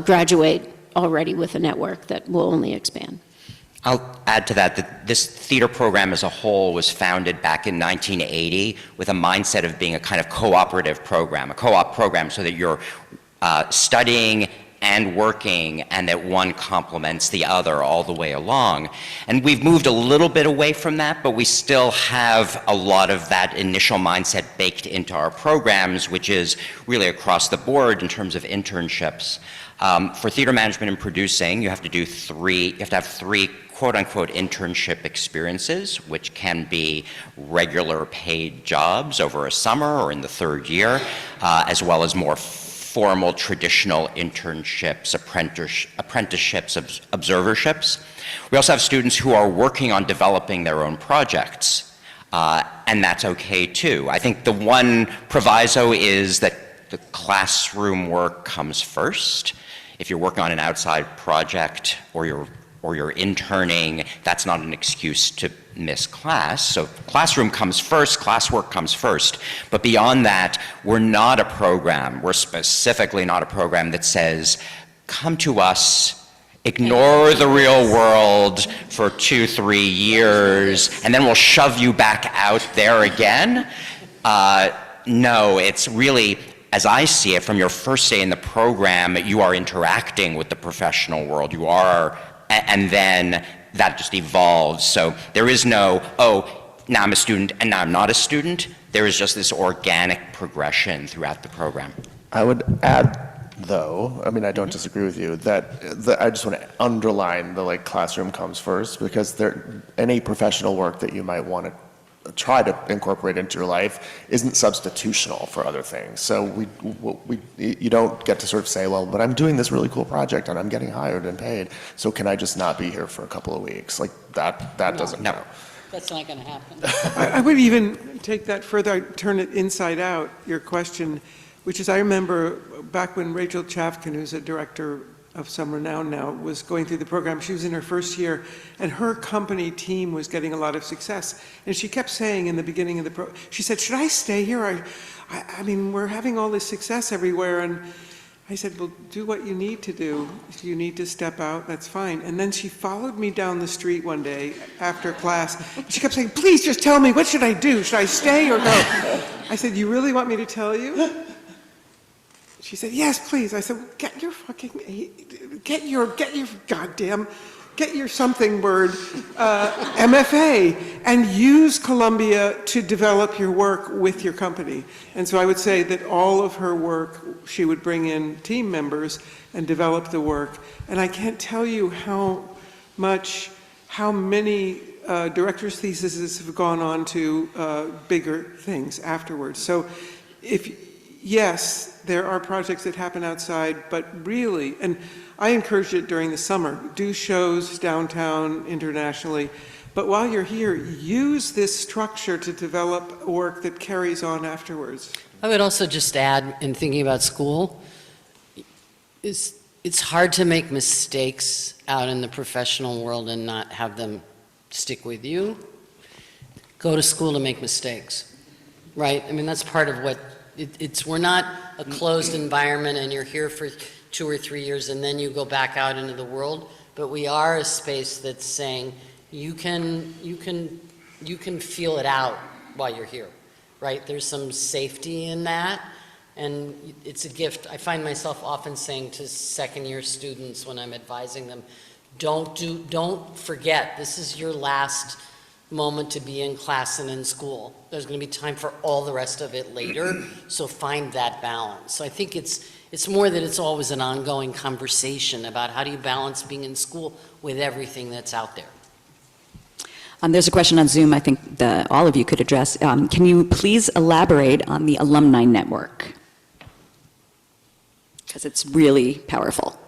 graduate already with a network that will only expand. I'll add to that this theater program as a whole was founded back in 1980 with a mindset of being a kind of cooperative program, a co-op program, so that you're studying and working, and that one complements the other all the way along. And we've moved a little bit away from that, but we still have a lot of that initial mindset baked into our programs, which is really across the board in terms of internships. For theater management and producing, you have to have three quote-unquote internship experiences, which can be regular paid jobs over a summer or in the third year, as well as more formal traditional internships, apprenticeships, observerships. We also have students who are working on developing their own projects, and that's okay too. I think the one proviso is that the classroom work comes first. If you're working on an outside project or you're interning, that's not an excuse to miss class. So classroom comes first, classwork comes first. But beyond that, we're not a program, we're specifically not a program that says, come to us, ignore the real world for 2-3 years, and then we'll shove you back out there again. No, it's really, as I see it, from your first day in the program, you are interacting with the professional world. You are, and then that just evolves. So there is no, oh, now I'm a student and now I'm not a student. There is just this organic progression throughout the program. I would add, though, I mean, I don't disagree with you, that I just want to underline the classroom comes first, because any professional work that you might want to try to incorporate into your life isn't substitutional for other things. So you don't get to sort of say, well, but I'm doing this really cool project and I'm getting hired and paid, so can I just not be here for a couple of weeks? That doesn't count. That's not going to happen. I would even take that further, I'd turn it inside out, your question, which is, I remember back when Rachel Chafkin, who's a director of some renown now, was going through the program. She was in her first year, and her company team was getting a lot of success. And she kept saying in the beginning of the program, she said, should I stay here? I mean, we're having all this success everywhere. And I said, well, do what you need to do. If you need to step out, that's fine. And then she followed me down the street one day after class. She kept saying, please just tell me, what should I do? Should I stay or go? I said, you really want me to tell you? She said, yes, please. I said, well, get your something word, MFA, and use Columbia to develop your work with your company. And so I would say that all of her work, she would bring in team members and develop the work. And I can't tell you how many director's theses have gone on to bigger things afterwards. So yes, there are projects that happen outside, but really, and I encourage it during the summer, do shows downtown, internationally, but while you're here, use this structure to develop work that carries on afterwards. I would also just add, in thinking about school, it's hard to make mistakes out in the professional world and not have them stick with you. Go to school to make mistakes, right? I mean, that's part of what we're not a closed environment and you're here for 2 or 3 years and then you go back out into the world, but we are a space that's saying you can feel it out while you're here, right? There's some safety in that, and it's a gift. I find myself often saying to second-year students when I'm advising them, don't forget, this is your last moment to be in class and in school. There's going to be time for all the rest of it later, so find that balance. So I think it's more that it's always an ongoing conversation about how do you balance being in school with everything that's out there. There's a question on Zoom I think that all of you could address. Can you please elaborate on the alumni network? Because it's really powerful.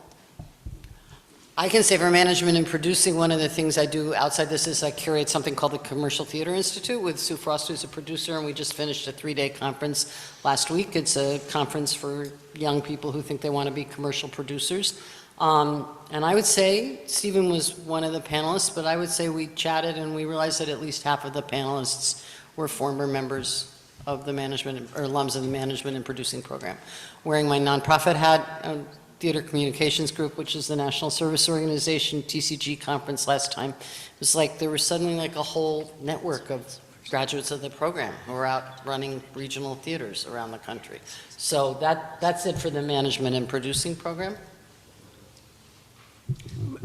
I can say for management and producing, one of the things I do outside this is I curate something called the Commercial Theater Institute with Sue Frost, who's a producer, and we just finished a 3-day conference last week. It's a conference for young people who think they want to be commercial producers. And I would say, Stephen was one of the panelists, but I would say we chatted and we realized that at least half of the panelists were former members of the management, or alums of the management and producing program. Wearing my nonprofit hat, Theater Communications Group, which is the National Service Organization, TCG conference last time, it was like there was suddenly like a whole network of graduates of the program who are out running regional theaters around the country. So that's it for the management and producing program.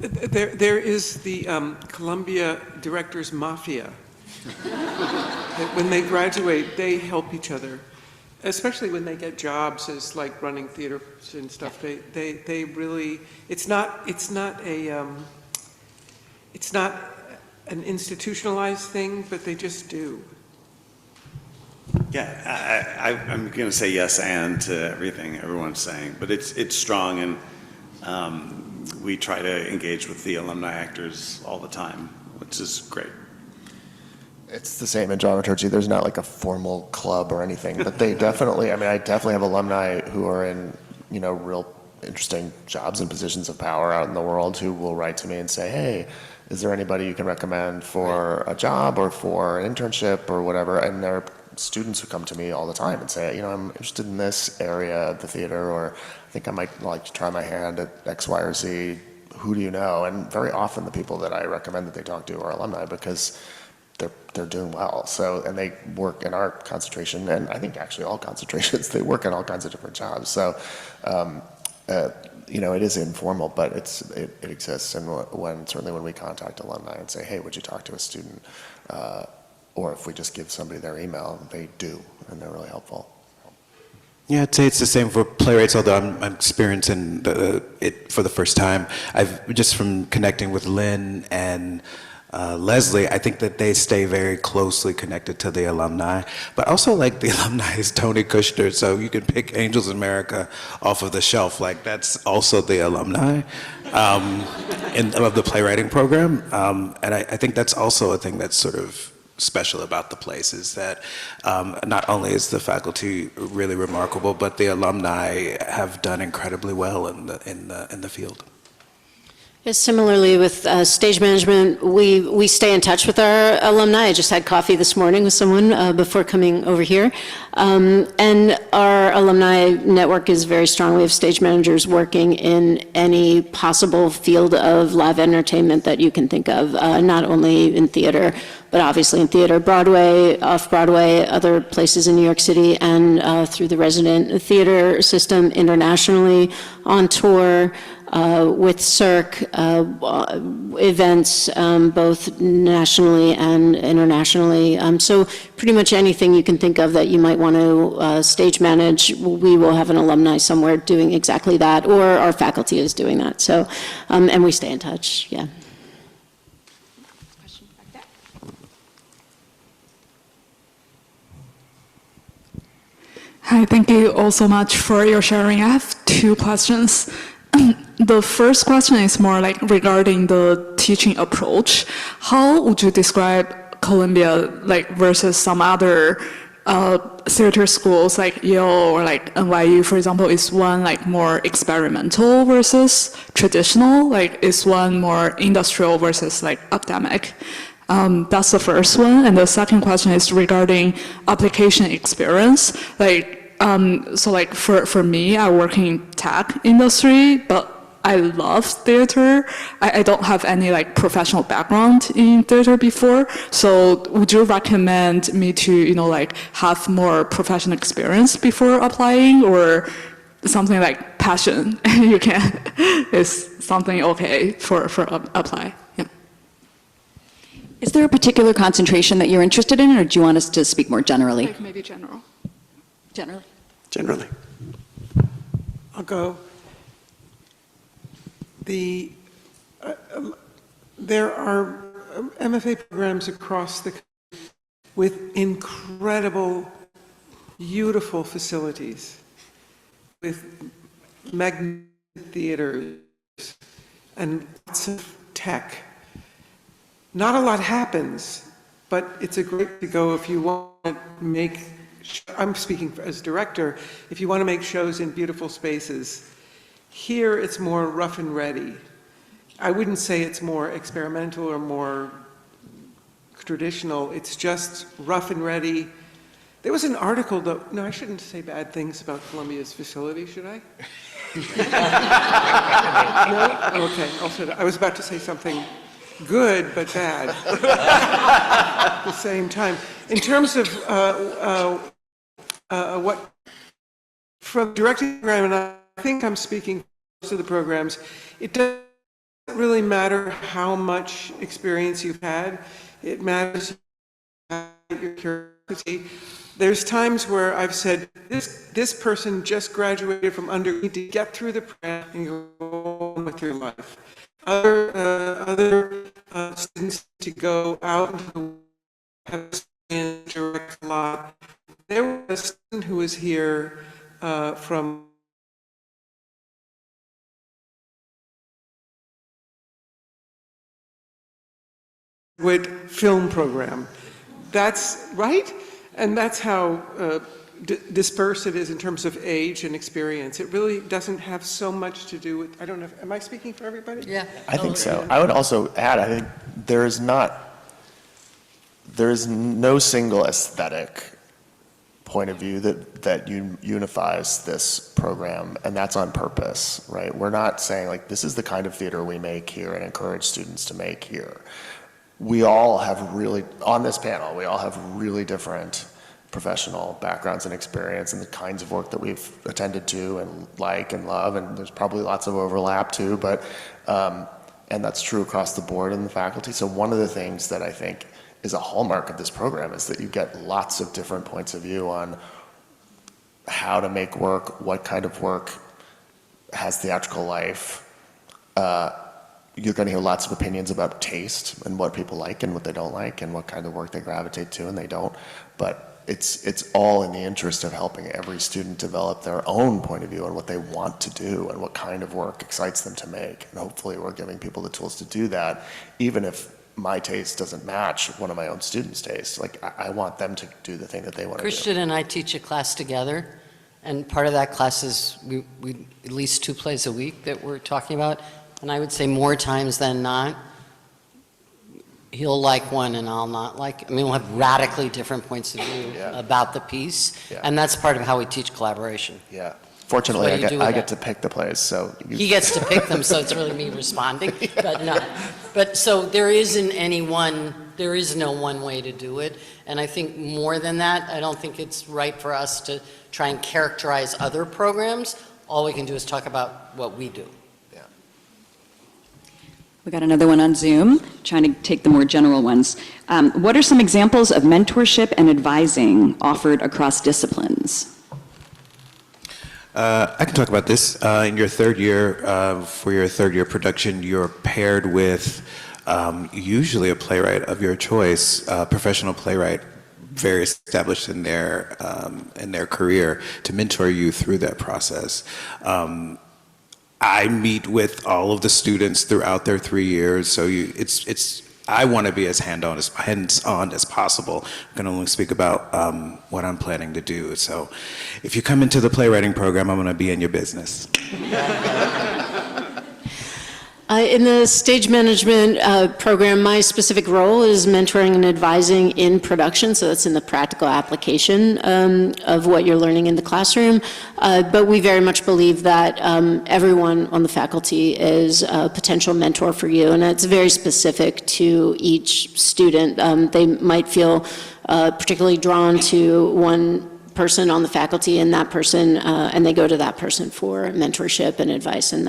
There is the Columbia Directors Mafia. That when they graduate, they help each other, especially when they get jobs as like running theaters and stuff. They really, it's not an institutionalized thing, but they just do. Yeah, I'm going to say yes and to everything everyone's saying, but it's strong, and we try to engage with the alumni actors all the time, which is great. It's the same in dramaturgy. There's not like a formal club or anything, but they definitely, I mean, I definitely have alumni who are in, you know, real interesting jobs and positions of power out in the world who will write to me and say, hey, is there anybody you can recommend for a job or for an internship or whatever? And there are students who come to me all the time and say, you know, I'm interested in this area of the theater, or I think I might like to try my hand at X, Y, or Z. Who do you know? And very often the people that I recommend that they talk to are alumni because they're doing well. So, and they work in our concentration, and I think actually all concentrations, they work in all kinds of different jobs. So, you know, it is informal, but it exists. And certainly when we contact alumni and say, hey, would you talk to a student? Or if we just give somebody their email, they do, and they're really helpful. Yeah, I'd say it's the same for playwrights, although I'm experiencing it for the first time. I've just from connecting with Lynn and Leslie, I think that they stay very closely connected to the alumni, but also like the alumni is Tony Kushner, so you can pick Angels in America off of the shelf, like that's also the alumni of the playwriting program, and I think that's also a thing that's sort of special about the place is that not only is the faculty really remarkable, but the alumni have done incredibly well in the field. Yes, similarly with stage management, we stay in touch with our alumni. I just had coffee this morning with someone before coming over here. And our alumni network is very strong. We have stage managers working in any possible field of live entertainment that you can think of, not only in theater, but obviously in theater, Broadway, off-Broadway, other places in New York City, and through the resident theater system internationally, on tour, with Cirque, events both nationally and internationally. So pretty much anything you can think of that you might want to stage manage, we will have an alumni somewhere doing exactly that, or our faculty is doing that. So, and we stay in touch, yeah. Question back there. Hi, thank you all so much for your sharing. I have two questions. The first question is more like regarding the teaching approach. How would you describe Columbia like versus some other theater schools like Yale or like NYU, for example? Is one like more experimental versus traditional? Like is one more industrial versus like academic? That's the first one. And the second question is regarding application experience. Like, so like for me, I work in tech industry, but I love theater. I don't have any like professional background in theater before. So would you recommend me to, you know, like have more professional experience before applying, or something like passion you can is something okay for apply? Yeah. Is there a particular concentration that you're interested in, or do you want us to speak more generally? Like maybe general. Generally. Generally. I'll go. There are MFA programs across the country with incredible, beautiful facilities, with magnificent theaters and lots of tech. Not a lot happens, but it's a great to go if you want to make, I'm speaking as director, if you want to make shows in beautiful spaces. Here it's more rough and ready. I wouldn't say it's more experimental or more traditional. It's just rough and ready. There was an article though, no, I shouldn't say bad things about Columbia's facility, should I? No? Okay, I'll say that. I was about to say something good but bad at the same time. In terms of what, from directing program, and I think I'm speaking to the programs, it does really matter how much experience you've had. It matters your curiosity. There's times where I've said, this person just graduated from under, you need to get through the program and go on with your life. Other students to go out into the world, have and direct a lot. There was a student who was here from film program. That's right, and that's how dispersed it is in terms of age and experience. It really doesn't have so much to do with, I don't know, am I speaking for everybody? Yeah. I think so. I would also add, I think there is no single aesthetic point of view that unifies this program, and that's on purpose, right? We're not saying like, this is the kind of theater we make here and encourage students to make here. We all have really, on this panel, we all have really different professional backgrounds and experience and the kinds of work that we've attended to and like and love, and there's probably lots of overlap too, but, and that's true across the board in the faculty. So one of the things that I think is a hallmark of this program is that you get lots of different points of view on how to make work, what kind of work has theatrical life. You're going to hear lots of opinions about taste and what people like and what they don't like and what kind of work they gravitate to and they don't. But it's all in the interest of helping every student develop their own point of view on what they want to do and what kind of work excites them to make. And hopefully we're giving people the tools to do that, even if my taste doesn't match one of my own students' tastes. Like, I want them to do the thing that they want to do. Christian and I teach a class together, and part of that class is we at least 2 plays a week that we're talking about, and I would say more times than not, he'll like one and I'll not like. I mean, we'll have radically different points of view about the piece, and that's part of how we teach collaboration. Yeah. Fortunately, I get to pick the plays, so. He gets to pick them, so it's really me responding, but no. But so there is no one way to do it, and I think more than that, I don't think it's right for us to try and characterize other programs. All we can do is talk about what we do. Yeah. We got another one on Zoom, trying to take the more general ones. What are some examples of mentorship and advising offered across disciplines? I can talk about this. In your third year, for your third year production, you're paired with usually a playwright of your choice, a professional playwright, very established in their career, to mentor you through that process. I meet with all of the students throughout their 3 years, so I want to be as hands-on as possible. I can only speak about what I'm planning to do. So if you come into the playwriting program, I'm going to be in your business. In the stage management program, my specific role is mentoring and advising in production, so that's in the practical application of what you're learning in the classroom. But we very much believe that everyone on the faculty is a potential mentor for you, and it's very specific to each student. They might feel particularly drawn to one person on the faculty and that person, and they go to that person for mentorship and advice, and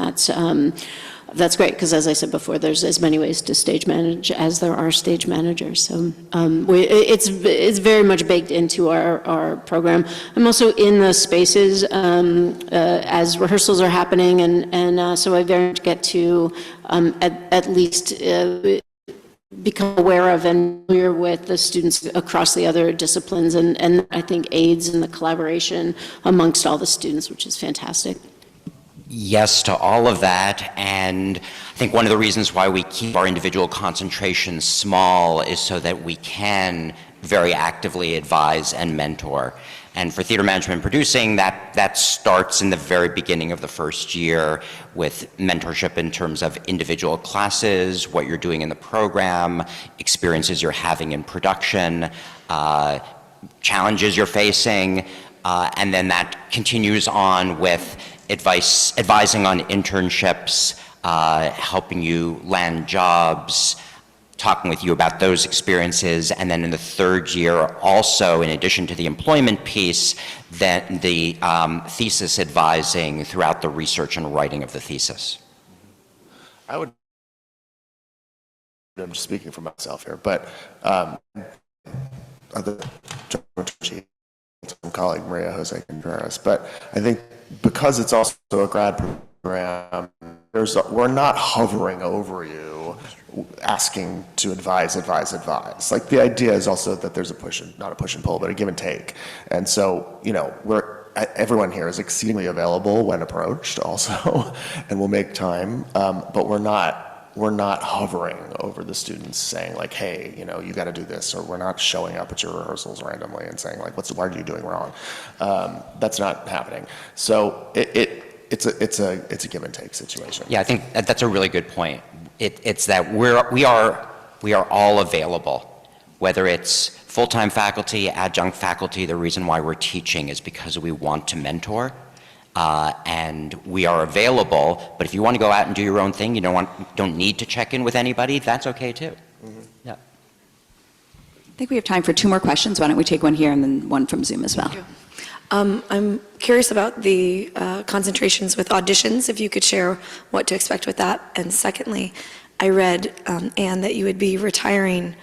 that's great, because as I said before, there's as many ways to stage manage as there are stage managers. So it's very much baked into our program. I'm also in the spaces as rehearsals are happening, and so I very much get to at least become aware of and familiar with the students across the other disciplines, and I think aids in the collaboration amongst all the students, which is fantastic. Yes to all of that, and I think one of the reasons why we keep our individual concentrations small is so that we can very actively advise and mentor. And for theater management and producing, that starts in the very beginning of the first year with mentorship in terms of individual classes, what you're doing in the program, experiences you're having in production, challenges you're facing, and then that continues on with advising on internships, helping you land jobs, talking with you about those experiences, and then in the third year also, in addition to the employment piece, then the thesis advising throughout the research and writing of the thesis. I would I'm just speaking for myself here, but other dramaturgy colleague Maria Jose Contreras. But I think because it's also a grad program, we're not hovering over you asking to advise. Like the idea is also that there's not a push and pull, but a give and take. And so, everyone here is exceedingly available when approached also, and we'll make time, but we're not hovering over the students saying like, hey, you got to do this, or we're not showing up at your rehearsals randomly and saying like, why are you doing wrong? That's not happening. So it's a give and take situation. Yeah, I think that's a really good point. It's that we are all available, whether it's full-time faculty, adjunct faculty. The reason why we're teaching is because we want to mentor. And we are available, but if you want to go out and do your own thing, you don't need to check in with anybody, that's okay too. Mm-hmm. Yeah. I think we have time for 2 more questions. Why don't we take one here and then one from Zoom as well. I'm curious about the concentrations with auditions, if you could share what to expect with that. And secondly, I read, Anne, that you would be retiring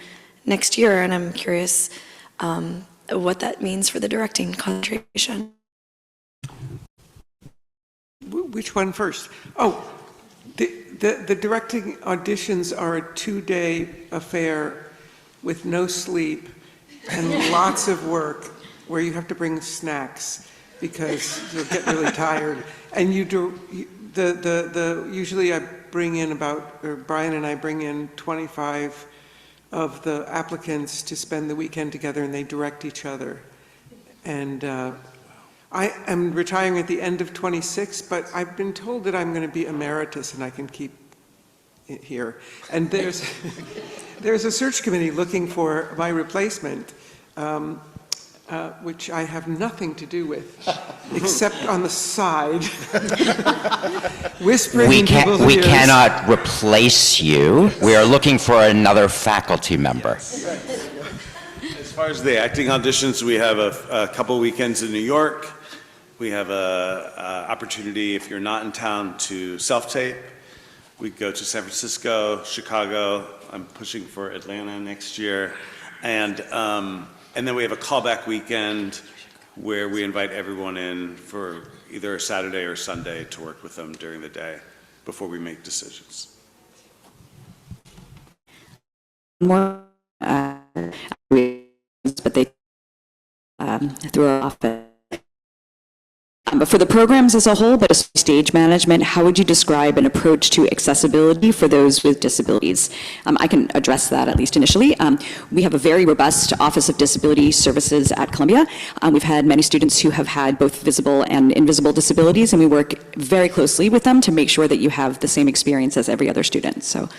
next year, and I'm curious what that means for the directing concentration. Which one first? Oh, the directing auditions are a 2-day affair with no sleep and lots of work where you have to bring snacks because you'll get really tired. And usually I bring in Brian and I bring in 25 of the applicants to spend the weekend together, and they direct each other. And I am retiring at the end of 26, but I've been told that I'm going to be emeritus and I can keep it here. And there's a search committee looking for my replacement, which I have nothing to do with, except on the side, whispering in people's ears. We cannot replace you. We are looking for another faculty member. As far as the acting auditions, we have a couple weekends in New York. We have a opportunity, if you're not in town, to self-tape. We go to San Francisco, Chicago. I'm pushing for Atlanta next year. And then we have a callback weekend where we invite everyone in for either a Saturday or Sunday to work with them during the day before we make decisions. More, but they threw off. But for the programs as a whole, but stage management, how would you describe an approach to accessibility for those with disabilities? I can address that at least initially. We have a very robust Office of Disability Services at Columbia. We've had many students who have had both visible and invisible disabilities, and we work very closely with them to make sure that you have the same experience as every other student. So,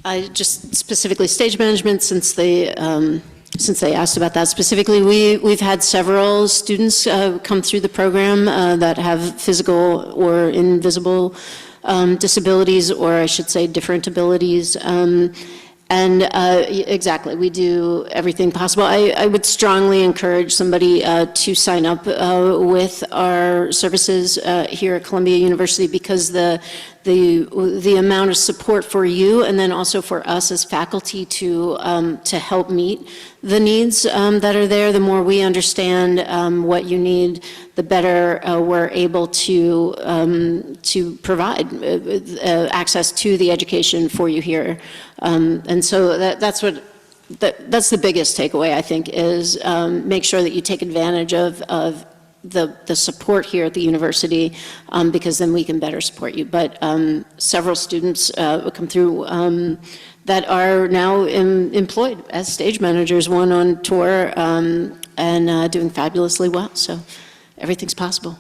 I just specifically stage management, since they asked about that specifically, we've had several students come through the program that have physical or invisible disabilities, or I should say different abilities. Exactly, we do everything possible. I would strongly encourage somebody to sign up with our services here at Columbia University, because the amount of support for you, and then also for us as faculty to help meet the needs that are there. The more we understand what you need, the better we're able to provide access to the education for you here. And so that's the biggest takeaway, I think, is make sure that you take advantage of the support here at the university, because then we can better support you. But several students come through that are now employed as stage managers, one on tour, and doing fabulously well. So everything's possible.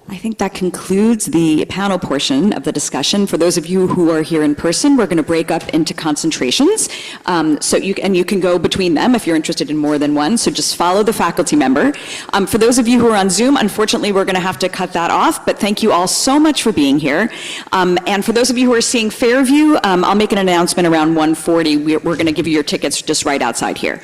I think that concludes the panel portion of the discussion. For those of you who are here in person, we're going to break up into concentrations. So you can go between them if you're interested in more than one. So just follow the faculty member. For those of you who are on Zoom, unfortunately, we're going to have to cut that off. But thank you all so much for being here. And for those of you who are seeing Fairview, I'll make an announcement around 1:40. We're going to give you your tickets just right outside here.